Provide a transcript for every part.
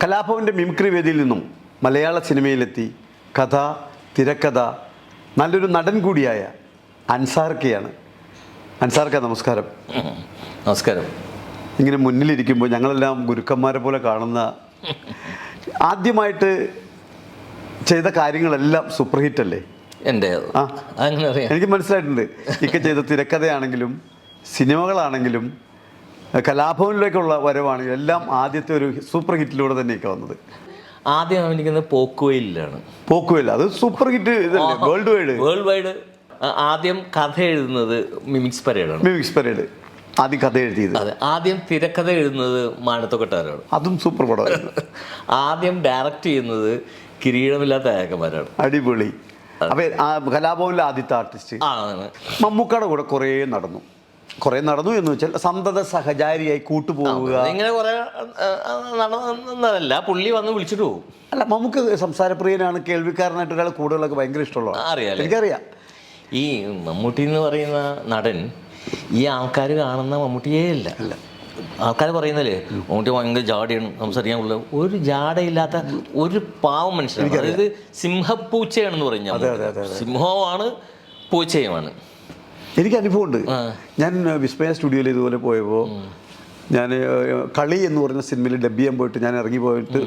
കലാഭവൻ്റെ mimicry വേദിയിൽ നിന്നും മലയാള സിനിമയിലെത്തി കഥ, തിരക്കഥ, നല്ലൊരു നടൻ കൂടിയായ അൻസാർക്കയാണ്. അൻസാർക്ക, നമസ്കാരം. നമസ്കാരം. ഇങ്ങനെ മുന്നിലിരിക്കുമ്പോൾ ഞങ്ങളെല്ലാം ഗുരുക്കന്മാരെ പോലെ കാണുന്ന, ആദ്യമായിട്ട് ചെയ്ത കാര്യങ്ങളെല്ലാം സൂപ്പർ ഹിറ്റ് അല്ലേ? എൻ്റെ അങ്ങനെ അറിയാം. എനിക്ക് മനസ്സിലായിട്ടുണ്ട്. ഇക്ക ചെയ്ത തിരക്കഥയാണെങ്കിലും സിനിമകളാണെങ്കിലും കലാഭവനിലേക്കുള്ള വരവാണെങ്കിലും എല്ലാം ആദ്യത്തെ ഒരു സൂപ്പർ ഹിറ്റിലൂടെ തന്നെയൊക്കെ വന്നത്. ആദ്യം അഭിനയിക്കുന്നത് പോക്കുവെയിലാണ്. പോക്കുവെയിൽ അത് സൂപ്പർ ഹിറ്റ് ഇതല്ലേ, വേൾഡ് വൈഡ്. ആദ്യം കഥ എഴുതുന്നത് മിമിക്സ് പരേഡാണ്. മിമിക്സ് പരേഡ് ആദ്യം കഥ എഴുതിയത്. അതെ, ആദ്യം തിരക്കഥ എഴുതുന്നത് മാനത്തക്കൊട്ടാരാണ്. അതും സൂപ്പർ പടമായിരുന്നു. ആദ്യം ഡയറക്റ്റ് ചെയ്യുന്നത് കിരീടമില്ലാത്ത അയക്കന്മാരാണ്. അടിപൊളി. അപ്പൊ കലാഭവനിലെ ആദ്യത്തെ ആർട്ടിസ്റ്റ് മമ്മൂക്കയുടെ കൂടെ കുറേ നടന്നു എന്ന് വെച്ചാൽ സന്തത സഹചാരിയായി കൂട്ടുപോവുക. ഇങ്ങനെ കുറെ നടന്നതല്ല, പുള്ളി വന്ന് വിളിച്ചിട്ട് പോകും. അല്ല, മമ്മൂക്ക് സംസാരപ്രിയനാണ്, കേൾവിക്കാരനായിട്ട് ഒരാൾ കൂടുതലൊക്കെ ഭയങ്കര ഇഷ്ടമുള്ളതാണ്. അറിയാം, എനിക്കറിയാം. ഈ മമ്മൂട്ടി എന്ന് പറയുന്ന നടൻ ഈ ആൾക്കാർ കാണുന്ന മമ്മൂട്ടിയേ അല്ല. ആൾക്കാർ പറയുന്നല്ലേ മമ്മൂട്ടി ഭയങ്കര ജാടയാണ്, സംസാരിക്കാനുള്ള ഒരു ജാടയില്ലാത്ത ഒരു പാവം മനുഷ്യനാണ്. അതായത് സിംഹപ്പൂച്ചയാണെന്ന് പറഞ്ഞാൽ സിംഹവുമാണ് പൂച്ചയുമാണ്. എനിക്ക് അനുഭവമുണ്ട്. ഞാൻ വിസ്മയ സ്റ്റുഡിയോയിൽ ഇതുപോലെ പോയപ്പോൾ ഞാൻ കളി എന്ന് പറഞ്ഞ സിനിമയിൽ ഡബ് ചെയ്യാൻ പോയിട്ട് ഞാൻ ഇറങ്ങി പോയിട്ട്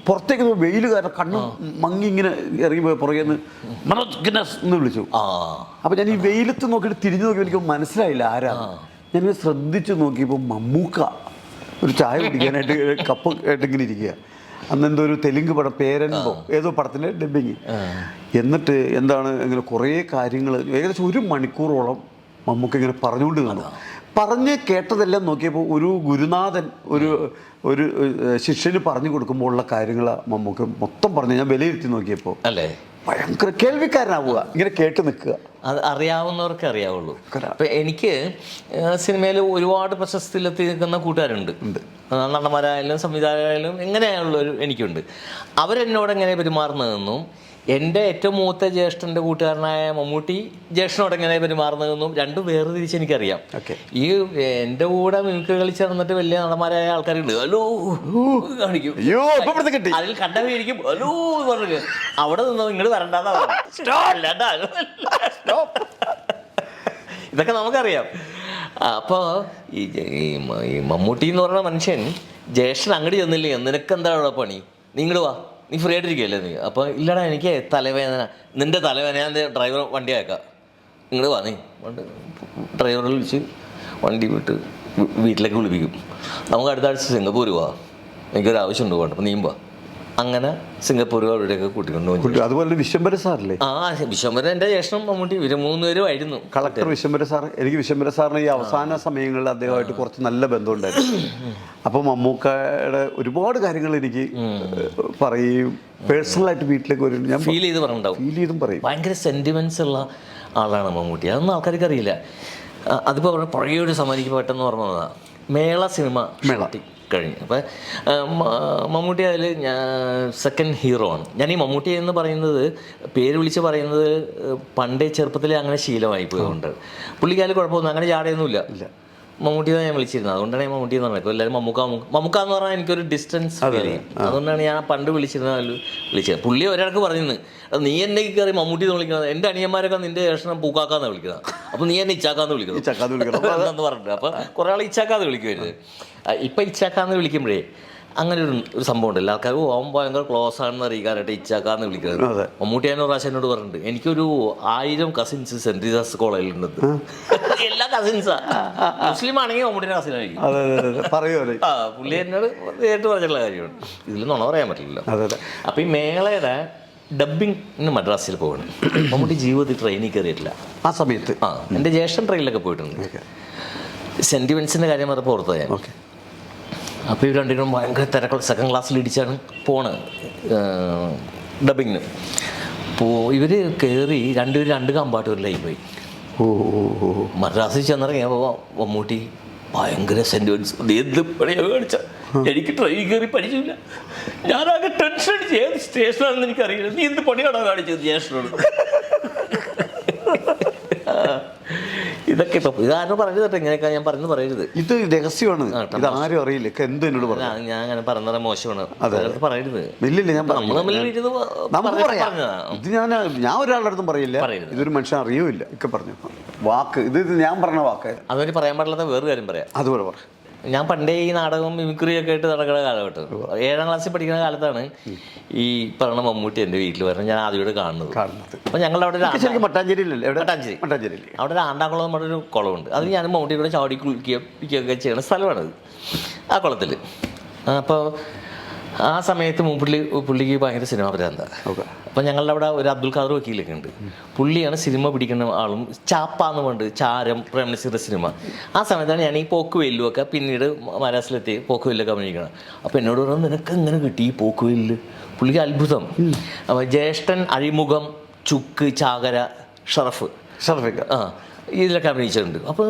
പുറത്തേക്ക് വെയിൽ കാരണം കണ്ണു മങ്ങി ഇങ്ങനെ ഇറങ്ങി പോയ പുറകെ എന്ന് വിളിച്ചു. അപ്പം ഞാൻ ഈ വെയിലത്ത് നോക്കിയിട്ട് തിരിഞ്ഞു നോക്കിയപ്പോൾ എനിക്ക് മനസ്സിലായില്ല ആരാ. ഞാനിങ്ങനെ ശ്രദ്ധിച്ച് നോക്കിയപ്പോൾ മമ്മൂക്ക ഒരു ചായ കുടിക്കാനായിട്ട് കപ്പ് ആയിട്ടിങ്ങനെ ഇരിക്കുക. അന്ന് എന്തോ ഒരു തെലുങ്ക് പടം പേരൻപോ ഏതോ പടത്തിൻ്റെ ഡബ്ബിങ്. എന്നിട്ട് എന്താണ് ഇങ്ങനെ കുറേ കാര്യങ്ങൾ ഏകദേശം 1 മണിക്കൂറോളം മമ്മൂക്ക ഇങ്ങനെ പറഞ്ഞുകൊണ്ട് നിന്നു. പറഞ്ഞ് കേട്ടതെല്ലാം നോക്കിയപ്പോൾ ഒരു ഗുരുനാഥൻ ഒരു ശിഷ്യന് പറഞ്ഞു കൊടുക്കുമ്പോൾ ഉള്ള കാര്യങ്ങൾ മമ്മൂക്ക മൊത്തം പറഞ്ഞു. ഞാൻ വിലയിരുത്തി നോക്കിയപ്പോൾ അല്ലേ ഭയങ്കര കേൾവിക്കാരനാവുക, ഇങ്ങനെ കേട്ട് നിൽക്കുക. അത് അറിയാവുന്നവർക്ക് അറിയാവുള്ളൂ. അപ്പം എനിക്ക് സിനിമയിൽ ഒരുപാട് പ്രശസ്തിയിലെത്തി നിൽക്കുന്ന കൂട്ടുകാരുണ്ട്. നടന്മാരായാലും സംവിധായകരായാലും എങ്ങനെയുള്ളൊരു എനിക്കുണ്ട്. അവരെന്നോട് എങ്ങനെ പെരുമാറുന്നതെന്നും എൻ്റെ ഏറ്റവും മൂത്ത ജ്യേഷ്ഠൻ്റെ കൂട്ടുകാരനായ മമ്മൂട്ടി ജ്യേഷ്ഠനോട് എങ്ങനെ പെരുമാറുന്നതെന്നും രണ്ടും വേർതിരിച്ച് എനിക്കറിയാം. ഈ എൻ്റെ കൂടെ മിമിക്രി കളിച്ച് നടന്നിട്ട് വലിയ നടന്മാരായ ആൾക്കാരുണ്ട്. ഹലോ കാണിക്കും, അതിൽ കണ്ടവരിക്കും ഹലോ പറഞ്ഞു. അവിടെ നിന്നോ ഇങ്ങോട്ട് വരണ്ടാന്നാ ഇതൊക്കെ നമുക്കറിയാം. അപ്പോൾ ഈ മമ്മൂട്ടി എന്ന് പറയുന്ന മനുഷ്യൻ ജ്യേഷ്ഠൻ അങ്ങോട്ട് ചെന്നില്ലേ, നിനക്ക് എന്താണ് പണി, നീ ഇങ്ങോട്ട് വാ, നീ ഫ്രീ ആയിട്ടിരിക്കുകയല്ലേ നീ. അപ്പോൾ ഇല്ലടാ എനിക്ക് തലവേദന, നിൻ്റെ തലവേദന ഞാൻ ഡ്രൈവർ വണ്ടി അയക്കാം, ഇങ്ങോട്ട് വാ. നീ ഡ്രൈവറിൽ വിളിച്ച് വണ്ടി വിട്ട് വീട്ടിലേക്ക് വിളിപ്പിക്കും. നമുക്ക് അടുത്ത ആഴ്ച സിംഗപ്പൂർ പോവാം, എനിക്കൊരു ആവശ്യമുണ്ട് പോകണ്ട, അപ്പം നീയും വാ. അങ്ങനെ സിംഗപ്പൂർ അവിടെയൊക്കെ കൂട്ടിക്കൊണ്ടു പോയി. അതുപോലെ വിശ്വംഭര സാറില്ലേ? വിശ്വംഭരൻ എൻ്റെ ജ്യേഷ്ഠൻ മമ്മൂട്ടി, ഇവർ 3 പേരും ആയിരുന്നു. Collector Vishwambhara sir. എനിക്ക് വിശ്വംഭര സാറിന് ഈ അവസാന സമയങ്ങളിൽ അദ്ദേഹമായിട്ട് കുറച്ച് നല്ല ബന്ധമുണ്ടായിരുന്നു. അപ്പോൾ മമ്മൂക്കയുടെ ഒരുപാട് കാര്യങ്ങൾ എനിക്ക് പറയും, പേഴ്സണലായിട്ട് വീട്ടിലേക്ക് വരും, ഞാൻ ഫീൽ ചെയ്തും പറയും. ഭയങ്കര സെൻറ്റിമെൻറ്റ്സ് ഉള്ള ആളാണ് മമ്മൂട്ടി. അതൊന്നും ആൾക്കാർക്ക് അറിയില്ല. അതിപ്പോൾ പഴയ ഒരു സമയത്ത് പെട്ടെന്ന് പറഞ്ഞതാണ് മേള സിനിമ കഴിഞ്ഞു. അപ്പം മമ്മൂട്ടി അതിൽ സെക്കൻഡ് ഹീറോ ആണ്. ഞാൻ ഈ മമ്മൂട്ടി എന്ന് പറയുന്നത് പേര് വിളിച്ച് പറയുന്നത് പണ്ടേ ചെറുപ്പത്തിലേ അങ്ങനെ ശീലമായി പോയതുകൊണ്ട് പുള്ളിക്കാല് കുഴപ്പമൊന്നും അങ്ങനെ ജാടയൊന്നുമില്ല. മമ്മൂട്ടി ഞാൻ വിളിച്ചിരുന്നത്, അതുകൊണ്ടാണ് ഞാൻ മമ്മൂട്ടി എന്ന് പറഞ്ഞത്. എല്ലാവരും മമ്മൂക്ക എന്ന് പറഞ്ഞാൽ എനിക്കൊരു ഡിസ്റ്റൻസ് ഫീൽ ചെയ്യും. അതുകൊണ്ടാണ് ഞാൻ പണ്ട് വിളിച്ചത്. പുള്ളി ഒരാൾക്ക് പറഞ്ഞിരുന്നു, നീ എന്നെ കയറി മമ്മൂട്ടി എന്ന് വിളിക്കുന്നത്, എൻ്റെ അനിയന്മാരൊക്കെ നിൻ്റെ ജ്യേഷ്ഠനെ പൂക്കാക്കാന്ന് വിളിക്കുന്നത്, അപ്പോൾ നീ എന്നെ ഇച്ചാക്കാന്ന് വിളിക്കുന്നത് എന്ന് പറഞ്ഞിട്ട്. അപ്പോൾ കുറേ ആൾ ഇച്ചാക്കാന്ന് വിളിക്കുമായിരുന്നു. ഇപ്പം ഇച്ചാക്കാന്ന് വിളിക്കുമ്പോഴേ അങ്ങനെ ഒരു സംഭവം ഉണ്ടല്ലോ, ആൾക്കാർ അവൻ ഭയങ്കര ക്ലോസ് ആണെന്ന് അറിയിക്കാനായിട്ട് ഇച്ചാക്കാന്ന് വിളിക്കുന്നത്. മമ്മൂട്ടി അതിന് പ്രാവശ്യം എന്നോട് പറഞ്ഞിട്ടുണ്ട്, എനിക്കൊരു 1000 കസിൻസ് സെൻറ്റ് റീസാസ് കോളേജിലുണ്ട്. എല്ലാ കസിൻസാ, മുസ്ലിം ആണെങ്കിൽ മമ്മൂട്ടിയുടെ കസിനായിരിക്കും. പുള്ളി എന്നോട് നേരിട്ട് പറഞ്ഞിട്ടുള്ള കാര്യമാണ്. ഇതിൽ നുണ പറയാൻ പറ്റില്ല. അപ്പം ഈ മേളയുടെ ഡബ്ബിങ്ങിന് മദ്രാസിൽ പോകണം. മമ്മൂട്ടി ജീവിതത്തിൽ ട്രെയിനിൽ കയറിയിട്ടില്ല ആ സമയത്ത്. എൻ്റെ ജ്യേഷ്ഠൻ ട്രെയിനിലൊക്കെ പോയിട്ടുണ്ട്. സെൻറ്റിമെൻറ്റ്സിൻ്റെ കാര്യം പറഞ്ഞപ്പോൾ ഓർത്തത് ഞാൻ. അപ്പോൾ ഇവർ രണ്ടിനും ഭയങ്കര തിരക്കുള്ള സെക്കൻഡ് ക്ലാസ്സിൽ ഇടിച്ചാണ് പോണത് ഡബിങ്ങിന്. അപ്പോൾ ഇവർ കയറി രണ്ടുപേരും 2 കമ്പാർട്ട്മെൻറ്റിലായി പോയി. മദ്രാസിൽ ചെന്നിറങ്ങിയപ്പോൾ മമ്മൂട്ടി ഭയങ്കര സെൻറ്റിമെൻറ്റ്സ്, എന്ത് പണിയാണ് കാണിച്ച, എനിക്ക് ട്രെയിൻ കയറി പഠിച്ചില്ല, ഞാനാകെ ടെൻഷൻ അടിച്ച് ഏത് സ്റ്റേഷനാണെന്ന് എനിക്കറിയില്ല, നീ എന്ത് പണിയാണോ കാണിച്ചത് ജ്യേഷ്ഠനോട്. ഇതൊക്കെ ഇപ്പൊ ഇതാരും പറഞ്ഞു കേട്ടോ, ഇങ്ങനെയൊക്കെ ഞാൻ പറഞ്ഞു പറയരുത്. ഇത് രഹസ്യമാണ്, ഇത് ആരും അറിയില്ല. എന്ത് എന്നോട് പറഞ്ഞു ഞാൻ അങ്ങനെ പറഞ്ഞത് മോശമാണ്, പറയരുത്. ഇല്ലില്ല, ഞാൻ നമ്മൾ തമ്മിൽ നമുക്ക് പറയാം. ഇത് ഞാൻ ഒരാളുടെ അടുത്തും പറയില്ല, ഇതൊരു മനുഷ്യൻ അറിയൂല്ല. ഒക്കെ പറഞ്ഞു വാക്ക് ഇത് ഞാൻ പറഞ്ഞ വാക്ക്. അതുവരെ പറയാൻ പാടില്ലാത്ത വേറൊരു കാര്യം പറയാം. അതുപോലെ പറ. ഞാൻ പണ്ടേ ഈ നാടകവും മിമിക്രിയൊക്കെ ആയിട്ട് നടക്കുന്ന കാലഘട്ടം 7ാം ക്ലാസ്സിൽ പഠിക്കുന്ന കാലത്താണ് ഈ പറഞ്ഞ മമ്മൂട്ടി എൻ്റെ വീട്ടിൽ വരുന്നത് ഞാൻ ആദ്യമായിട്ട് കാണുന്നത്. അപ്പം ഞങ്ങളുടെ അവിടെ മട്ടാഞ്ചേരി അവിടെ ഒരു ആണ്ടാകുളം എന്ന് പറഞ്ഞൊരു കുളമുണ്ട്. അത് ഞാൻ മമ്മൂട്ടി കൂടെ ചാടി കുളിക്കുകയൊക്കെ ചെയ്യുന്ന സ്ഥലമാണത്, ആ കുളത്തിൽ. അപ്പോൾ ആ സമയത്ത് പുള്ളിക്ക് ഭയങ്കര സിനിമ ഭ്രാന്ത. അപ്പം ഞങ്ങളുടെ അവിടെ ഒരു അബ്ദുൽ ഖാദർ വക്കീലൊക്കെ ഉണ്ട്. പുള്ളിയാണ് സിനിമ പിടിക്കുന്ന ആളും. ചാപ്പ എന്ന് പറഞ്ഞിട്ട് ചാരം പ്രേംനസീറിൻ്റെ സിനിമ. ആ സമയത്താണ് ഞാൻ ഈ പോക്കുവെയിലുമൊക്കെ പിന്നീട് മഹാരാഷ്ട്രയിലെത്തി പോക്കുവെയിലൊക്കെ അഭിനയിക്കണം. അപ്പോൾ എന്നോട് പറഞ്ഞു, നിനക്ക് എങ്ങനെ കിട്ടി ഈ പോക്കുവെയില്? പുള്ളിക്ക് അത്ഭുതം. അപ്പോൾ ജ്യേഷ്ഠൻ, അഴിമുഖം, ചുക്ക്, ചാകര, ഷറഫ് ഇതിലൊക്കെ അഭിനയിച്ചിട്ടുണ്ട്. അപ്പോൾ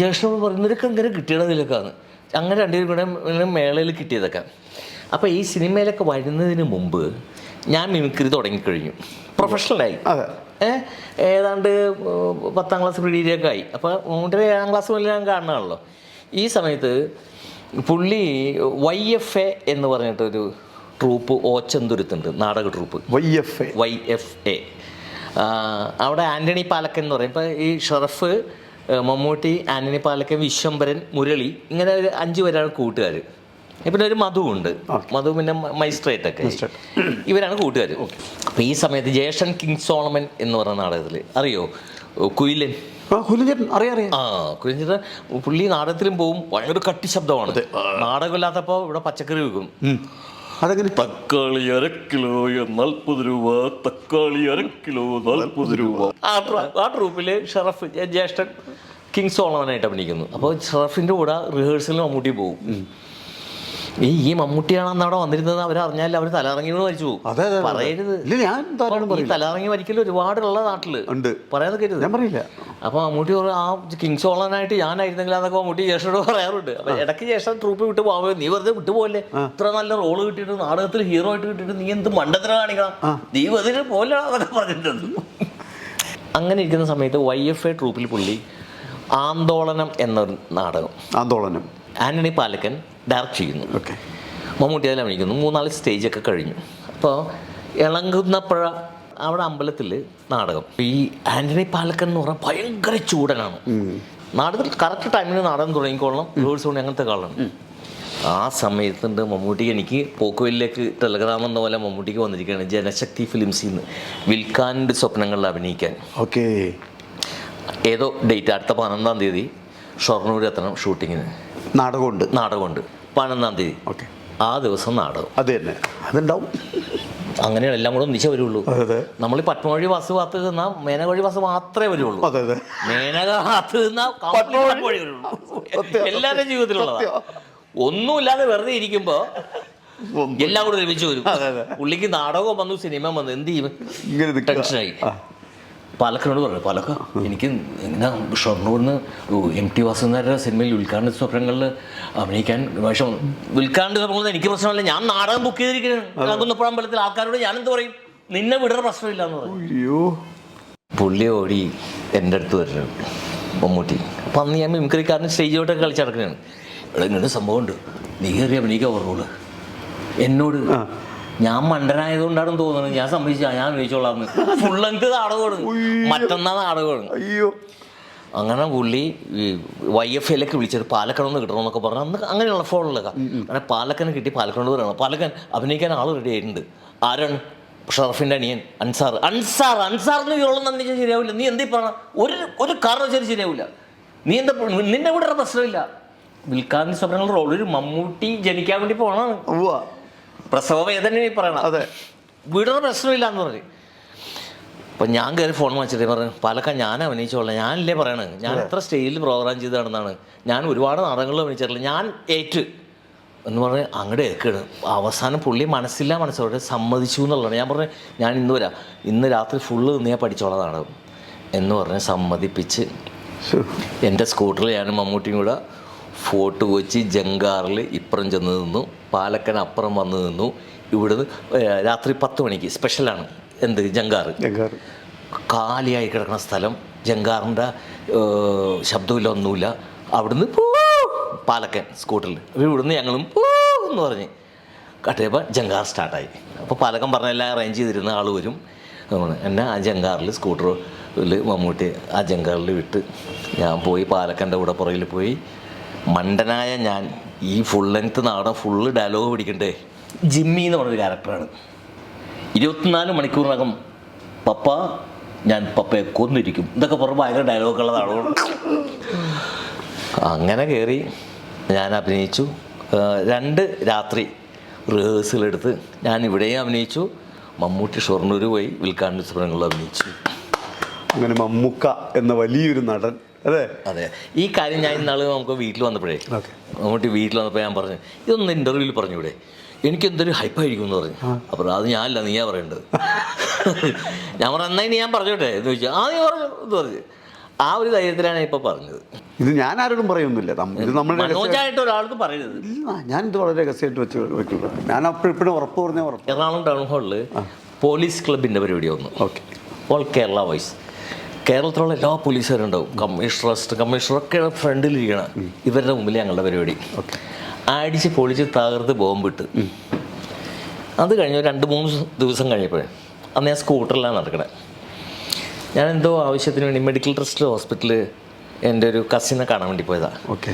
ജ്യേഷ്ഠനോട് പറഞ്ഞു, നിനക്ക് എങ്ങനെ കിട്ടിയത് ഇതിലൊക്കെയാണ്. അങ്ങനെ രണ്ടുപേരും കൂടെ മേളയിൽ കിട്ടിയതൊക്കെ. അപ്പോൾ ഈ സിനിമയിലൊക്കെ വരുന്നതിന് മുമ്പ് ഞാൻ മിമിക്രി തുടങ്ങിക്കഴിഞ്ഞു, പ്രൊഫഷണലായി. ഏതാണ്ട് 10ാം ക്ലാസ് പ്രീഡിയൊക്കെ ആയി. അപ്പോൾ 7ാം ക്ലാസ് മുതൽ ഞാൻ കാണുകയാണല്ലോ. ഈ സമയത്ത് പുള്ളി YFA എന്ന് പറഞ്ഞിട്ടൊരു ട്രൂപ്പ് ഓച്ചന്തുരുത്തുണ്ട്, നാടക ട്രൂപ്പ് YFA. അവിടെ ആൻ്റണി പാലക്കൻ എന്ന് പറയും. ഇപ്പോൾ ഈ ഷറഫ്, മമ്മൂട്ടി, ആൻ്റണി പാലക്കൻ, വിശ്വംഭരൻ, മുരളി, ഇങ്ങനെ ഒരു 5 പേരാണ് കൂട്ടുകാർ. പിന്നെ ഒരു മധുവുണ്ട്, മധു പിന്നെ മജിസ്ട്രേറ്റ് ഒക്കെ, ഇവരാണ് കൂട്ടുകാർ. അപ്പോൾ ഈ സമയത്ത് ജേഷൻ കിങ് സോളമൻ എന്ന് പറയുന്ന നാടകത്തിൽ അറിയോ, കുയിലൻ കുയിലൻ പുള്ളി നാടകത്തിലും പോവും. ഭയങ്കര കട്ടി ശബ്ദമാണ്. നാടകമില്ലാത്തപ്പോൾ ഇവിടെ പച്ചക്കറി വെക്കും. തക്കാളി 1/2 കിലോ 40 രൂപ, തക്കാളി 1/2 കിലോ 40 രൂപ. ആ ട്രൂപ്പിൽ ഷറഫ് ജ്യേഷ്ഠൻ കിങ് സോളമനായിട്ട് അഭിനയിക്കുന്നു. അപ്പോൾ ഷറഫിൻ്റെ കൂടെ റിഹേഴ്സലിന് മമ്മൂട്ടി പോകും. ഈ മമ്മൂട്ടിയാണെന്ന് അവിടെ വന്നിരുന്നത് അവരറിഞ്ഞാൽ അവർ തലറങ്ങി മരിച്ചു പോകും. പറയരുത്, തലറങ്ങി മരിക്കൽ ഒരുപാടുള്ള നാട്ടില് പറയാതെ കരുത്. അപ്പൊ മമ്മൂട്ടി ആ കിങ് സോളനായിട്ട് ഞാനായിരുന്നെങ്കിൽ അതൊക്കെ മമ്മൂട്ടി ജ്യേഷ്ഠനോട് പറയാറുണ്ട്. അപ്പൊ ഇടയ്ക്ക് ജ്യേഷ്ഠൻ ട്രൂപ്പ് വിട്ട് പോകാൻ, നീ വെറുതെ വിട്ടുപോകല്ലേ, ഇത്ര നല്ല റോള് കിട്ടിയിട്ട് നാടകത്തിൽ ഹീറോ ആയിട്ട് കിട്ടിയിട്ട് നീ എന്ത് മണ്ടത്തരം കാണിക്കണം, നീ വെറുതെ പോലെ അതൊക്കെ പറഞ്ഞിട്ടുണ്ട്. അങ്ങനെ ഇരിക്കുന്ന സമയത്ത് YFA ട്രൂപ്പിൽ പുള്ളി ആന്തോളനം എന്നൊരു നാടകം ആന്റണി പാലക്കൻ ഡയറക്റ്റ് ചെയ്യുന്നു. മമ്മൂട്ടി അതിൽ അഭിനയിക്കുന്നു. 3-4 സ്റ്റേജൊക്കെ കഴിഞ്ഞു. അപ്പോൾ ഇളങ്കുന്നപ്പുഴ അവിടെ അമ്പലത്തിൽ നാടകം. ഈ ആന്റണി പാലക്കൻ എന്ന് പറഞ്ഞാൽ ഭയങ്കര ചൂടനാണ്. നാടകത്തിൽ കറക്റ്റ് ടൈമിന് നാടകം തുടങ്ങിക്കോളണം, റൂൾസ് കൊണ്ട് അങ്ങനത്തെ കാണണം. ആ സമയത്തുണ്ട് മമ്മൂട്ടിക്ക്, എനിക്ക് പോക്കുവെല്ലിലേക്ക് ടെലഗ്രാം എന്ന പോലെ മമ്മൂട്ടിക്ക് വന്നിരിക്കുകയാണ് ജനശക്തി ഫിലിംസിൽ നിന്ന് വിൽക്കാൻ്റെ സ്വപ്നങ്ങളിൽ അഭിനയിക്കാൻ. ഏതോ ഡേറ്റ് അടുത്ത 11-ാം തീയതി ഷൊർണൂർ എത്തണം ഷൂട്ടിങ്ങിന്. നാടകമുണ്ട് 11-ാം തീയതി. ആ ദിവസം നാടകം അതുണ്ടാവും. അങ്ങനെയാണ് എല്ലാം കൂടെ ഒന്നിച്ചേ വരുള്ളൂ. നമ്മൾ പത്മവഴി ബസ് കാത്ത് നിന്നാൽ മേനക വഴി ബസ് മാത്രമേ വരുള്ളൂ. മേനക കാത്ത് നിന്നാൽ എല്ലാവരുടെയും ജീവിതത്തിലുള്ളതാണ്. ഒന്നുമില്ലാതെ വെറുതെ ഇരിക്കുമ്പോ എല്ലാം കൂടെ ഒരുമിച്ച് വരും. പുള്ളിക്ക് നാടകം വന്നു, സിനിമ വന്നു, എന്ത് ചെയ്യും, ടെൻഷനായി. പാലക്കനോട് പറഞ്ഞു, പാലക്ക എനിക്ക് ഇങ്ങനെ ഷൊർണൂരിന്ന് MT വാസുദേവന്റെ സിനിമയിൽ ഉദ്ഘാടന സ്വപ്നങ്ങളിൽ അഭിനയിക്കാൻ വേഷം. ഉദ്ഘാടന സ്വപ്നങ്ങളിൽ എനിക്ക് പ്രശ്നമല്ല, ഞാൻ നാടകം ബുക്ക് ചെയ്തിരിക്കുന്നത് കുന്നപ്പുഴ അമ്പലത്തിൽ. ആൾക്കാരോട് ഞാനെന്ത് പറയും, നിന്നെ വിടറ പ്രശ്നമില്ല എന്ന് പറഞ്ഞു. പുള്ളി ഓടി എൻ്റെ അടുത്ത് വരുന്നു മമ്മൂട്ടി. അപ്പം അന്ന് ഞാൻ മിമിക്രിക്കാരൻ സ്റ്റേജിലോട്ടൊക്കെ കളിച്ച് നടക്കുന്നതാണ്. ഇവിടെ ഇങ്ങനെ സംഭവമുണ്ട്, നീ കയറി അഭിനയിക്കാൻ പറഞ്ഞോളൂ. എന്നോട് ഞാൻ മണ്ടനായതുകൊണ്ടാണെന്ന് തോന്നുന്നത്. ഞാൻ സമ്മതിച്ചാ, ഞാൻ അഭിനയിച്ചോളാം. ഫുൾ ലെങ്ത് നാടകമാണ്, മറ്റന്നാ നാടകമാണ്. അങ്ങനെ പുള്ളി YFAയിലേക്ക് വിളിച്ചത് പാലക്കണമെന്ന് കിട്ടണമെന്നൊക്കെ പറഞ്ഞു. അന്ന് അങ്ങനെയുള്ള ഫോണിലൊക്കെ അങ്ങനെ പാലക്കന് കിട്ടി. പാലക്കനോട് പറയണം, പാലക്കൻ അഭിനയിക്കാൻ ആൾ റെഡി ആയിട്ടുണ്ട്. ആരാണ്? ഷറഫിൻ്റെ അനിയൻ അൻസാറിന് ഇവളൊന്നും അഭിനയിച്ചാൽ ശരിയാവില്ല. നീ എന്തീ പറഞ്ഞ ഒരു കാരണം വെച്ചാൽ ശരിയാവില്ല. നീ എന്താ, നിന്നെ ഇവിടെ പ്രശ്നമില്ല. വിൽക്കാൻ സ്വപ്നങ്ങൾ റോൾ. ഒരു മമ്മൂട്ടി ജനിക്കാൻ വേണ്ടി പോകണം, പ്രസവ വേദന പറയണം, വീടിന് പ്രശ്നമില്ല എന്ന് പറഞ്ഞു. അപ്പം ഞാൻ കയറി ഫോൺ വാങ്ങിച്ചിട്ട് പറഞ്ഞു, പാലക്ക ഞാൻ അഭിനയിച്ചോളാം. ഞാനല്ലേ പറയണത്, ഞാൻ എത്ര സ്റ്റേജിൽ പ്രോഗ്രാം ചെയ്താണെന്നാണ്, ഞാൻ ഒരുപാട് നാടകങ്ങളിൽ അഭിനയിച്ചിട്ടില്ല, ഞാൻ ഏറ്റ് എന്ന് പറഞ്ഞ് അങ്ങോട്ട് ഏക്കാണ്. അവസാനം പുള്ളി മനസ്സോടെ സമ്മതിച്ചു എന്നുള്ളതാണ്. ഞാൻ പറഞ്ഞു, ഞാൻ ഇന്ന് വരാം, ഇന്ന് രാത്രി ഫുള്ള് നിന്ന് ഞാൻ പഠിച്ചോളാം നാടകം എന്ന് പറഞ്ഞ് സമ്മതിപ്പിച്ച് എൻ്റെ സ്കൂട്ടറിൽ ഞാനും മമ്മൂട്ടിയും കൂടെ ഫോർട്ട് കൊച്ചി ജങ്കാറിൽ ഇപ്പുറം ചെന്ന് നിന്നു. പാലക്കൻ അപ്പുറം വന്ന് നിന്നു. ഇവിടുന്ന് രാത്രി 10 മണിക്ക് സ്പെഷ്യലാണ്. എന്ത് ജങ്കാറ് കാലിയായി കിടക്കുന്ന സ്ഥലം. ജങ്കാറിൻ്റെ ശബ്ദമില്ല, ഒന്നുമില്ല. അവിടുന്ന് പോ പാലക്കൻ സ്കൂട്ടറിൽ, ഇവിടുന്ന് ഞങ്ങളും പോ എന്ന് പറഞ്ഞ് കട്ടിയപ്പോൾ ജങ്കാർ സ്റ്റാർട്ടായി. അപ്പോൾ പാലക്കൻ പറഞ്ഞെല്ലാം അറേഞ്ച് ചെയ്തിരുന്ന ആൾ വരും. എന്നെ ആ ജങ്കാറിൽ സ്കൂട്ടറിൽ മമ്മൂട്ടി ആ ജങ്കാറിൽ വിട്ട് ഞാൻ പോയി പാലക്കൻ്റെ കൂടെ പുറകിൽ പോയി. മണ്ടനായ ഞാൻ ഈ ഫുൾ ലെങ്ത്ത് നാടൻ ഫുള്ള് ഡയലോഗ് പിടിക്കണ്ടേ. ജിമ്മി എന്ന് പറഞ്ഞൊരു ക്യാരക്ടറാണ്. 24 മണിക്കൂറിനകം പപ്പ ഞാൻ പപ്പയെ കൊന്നിരിക്കും ഇതൊക്കെ പറഞ്ഞ് ഭയങ്കര ഡയലോഗുള്ള നാടകം. അങ്ങനെ കയറി ഞാൻ അഭിനയിച്ചു. 2 രാത്രി റിഹേഴ്സലെടുത്ത് ഞാൻ ഇവിടെയും അഭിനയിച്ചു. മമ്മൂട്ടി ഷൊർണൂർ പോയി വിൽക്കാണ്ട് ചിത്രങ്ങളിൽ അഭിനയിച്ചു. അങ്ങനെ മമ്മൂക്ക എന്ന വലിയൊരു നടൻ. അതെ അതെ. ഈ കാര്യം ഞാൻ ഇന്നാൾ നമുക്ക് വീട്ടിൽ വന്നപ്പോഴേ മമ്മൂട്ടി വീട്ടിൽ വന്നപ്പോൾ ഞാൻ പറഞ്ഞു, ഇതൊന്ന് ഇൻ്റർവ്യൂവിൽ പറഞ്ഞൂടെ, എനിക്ക് എന്തൊരു ഹൈപ്പായിരിക്കും എന്ന് പറഞ്ഞു. അപ്പോൾ അത് ഞാനല്ല, നീയാ പറയേണ്ടത്. ഞാൻ പറഞ്ഞു എന്നായി ഞാൻ പറഞ്ഞോട്ടെ എന്ന് ചോദിച്ചു. ആ നീ പറഞ്ഞു എന്ന് പറഞ്ഞു. ആ ഒരു ധൈര്യത്തിലാണ് ഇപ്പോൾ പറഞ്ഞത്. ഇത് ഞാൻ ആരോടും പറയൊന്നുമില്ല. ഇത് നമ്മൾ മനോജായിട്ട് ഒരാൾക്ക് പറയരുത്. ഇല്ല, ഞാനിത് വളരെ രഹസ്യമായിട്ട് വെക്കുക. ഞാൻ അപ്പോഴും ഉറപ്പ് പറഞ്ഞാൽ ഉറപ്പ്. എറണാകുളം ടൗൺ ഹാളിൽ പോലീസ് ക്ലബിൻ്റെ പരിപാടി വന്നു. ഓക്കെ. All Kerala voice. കേരളത്തിലുള്ള എല്ലാ പോലീസുകാരുണ്ടാവും. കമ്മീഷണറൊക്കെ ഫ്രണ്ടിലിരിക്കണം. ഇവരുടെ മുമ്പിൽ ഞങ്ങളുടെ പരിപാടി. അടിച്ച് പൊളിച്ച് തകർത്ത് ബോംബിട്ട്. അത് കഴിഞ്ഞ് 2-3 ദിവസം കഴിഞ്ഞപ്പോഴേ അന്ന് ഞാൻ സ്കൂട്ടറിലാണ് നടക്കണേ. ഞാൻ എന്തോ ആവശ്യത്തിന് വേണ്ടി മെഡിക്കൽ ട്രസ്റ്റ് ഹോസ്പിറ്റലിൽ എൻ്റെ ഒരു കസിനെ കാണാൻ വേണ്ടി പോയതാണ്. ഓക്കെ.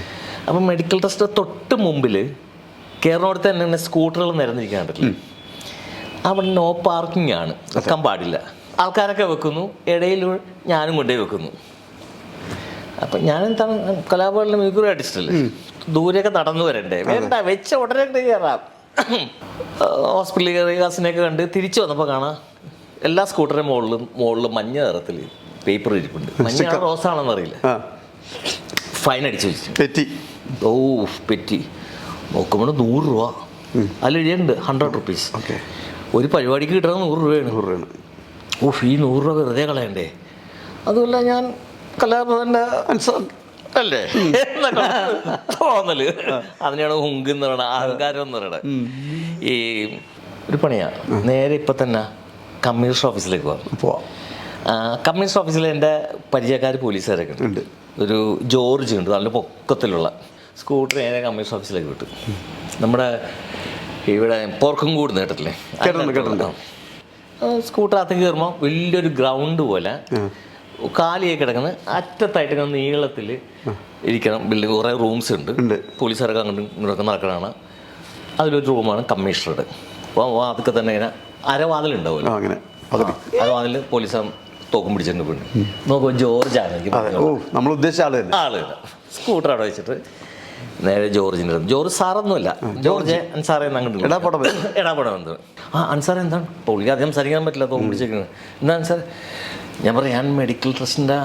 അപ്പം മെഡിക്കൽ ട്രസ്റ്റ് തൊട്ട് മുമ്പിൽ കയറുന്നിടത്ത് തന്നെ സ്കൂട്ടറുകൾ നിരന്നിരിക്കാണ്ടല്ലേ. അവിടെ നോ പാർക്കിംഗ് ആണ്, വെക്കാൻ പാടില്ല. ആൾക്കാരൊക്കെ വെക്കുന്നു, ഇടയിൽ ഞാനും കൊണ്ടുപോയി വെക്കുന്നു. അപ്പം ഞാൻ എന്താണ് കലാഭവനിലെ മ്യൂസിക് ആർട്ടിസ്റ്റല്ലേ, ദൂരെയൊക്കെ നടന്നു വരണ്ടേ, വേണ്ട വെച്ച ഉടനെ കയറാം. ഹോസ്പിറ്റലിൽ കയറി കസിനെയൊക്കെ കണ്ട് തിരിച്ചു വന്നപ്പോൾ കാണാം എല്ലാ സ്കൂട്ടറിൻ്റെ മുകളിലും മഞ്ഞ നിറത്തിൽ പേപ്പർ ഇരിപ്പുണ്ട്. മഞ്ഞ റോസാണെന്ന് അറിയില്ല. ഫൈൻ അടിച്ചു വെച്ചു. പെറ്റി. ഓ പെറ്റി നോക്കുമ്പോൾ 100 രൂപ. അതിൽ എഴുതിയുണ്ട് 100 rupees. ഒരു പരിപാടിക്ക് കിട്ടുന്നത് 100 രൂപയാണ്. ഓഹ്, ഈ 100 രൂപ വെറുതെ കളയണ്ടേ. അതുമല്ല ഞാൻ കലാഭവൻ്റെ അല്ലേ എന്നൊക്കെ തോന്നല്. അതിനെയാണ് ഹുങ്ക് എന്ന് പറയണത്, അഹങ്കാരം എന്ന് പറയണത്. ഈ ഒരു പണിയാണ്. നേരെ ഇപ്പം തന്നെ കമ്മീഷണർ ഓഫീസിലേക്ക് പോവാം. കമ്മീഷണർ ഓഫീസിൽ എൻ്റെ പരിചയക്കാർ പോലീസുകാരൊക്കെ ഉണ്ട്. ഒരു ജോർജ് ഉണ്ട്, നല്ല പൊക്കത്തിലുള്ള. സ്കൂട്ടർ നേരെ കമ്മീഷണർ ഓഫീസിലേക്ക് വിട്ടു. നമ്മുടെ ഇവിടെ പോർക്കും കൂട് നേട്ടത്തില്ലേ, സ്കൂട്ടറിനകത്ത് കയറുമ്പോൾ വലിയൊരു ഗ്രൗണ്ട് പോലെ കാലിയായി കിടക്കുന്ന അറ്റത്തായിട്ട് ഇങ്ങനെ നീളത്തിൽ ഇരിക്കണം ബിൽഡിംഗ്. കുറേ റൂംസ് ഉണ്ട്. പോലീസുകാരൊക്കെ അങ്ങോട്ടും ഇങ്ങോട്ടൊക്കെ നടക്കണതാണ്. അതിലൊരു റൂമാണ് കമ്മീഷണറുടെ. അപ്പോൾ അതൊക്കെ തന്നെ ഇങ്ങനെ അരവാതിലുണ്ടാവുമല്ലോ, അരവാതിൽ പോലീസ് തോക്കും പിടിച്ചിട്ടുണ്ട്. പിന്നെ നോക്കുമ്പോൾ ജോർജാണ് എനിക്ക് നമ്മൾ ഉദ്ദേശിച്ച ആള്. സ്കൂട്ടർ അവിടെ വെച്ചിട്ട് നേരെ ജോർജിൻ്റെ ജോർജ് സാറൊന്നുമല്ല, ജോർജ് അൻസാറെ അങ്ങോട്ട് എടാപടം വന്നത്. അൻസാറെ എന്താണ് പുള്ളിക്ക് അധികം സംസാരിക്കാൻ പറ്റില്ല, തോക്കും പിടിച്ചേക്കുന്നത്. എന്താ അൻസാർ? ഞാൻ പറയാം, ഞാൻ മെഡിക്കൽ ട്രസ്റ്റിൻ്റെ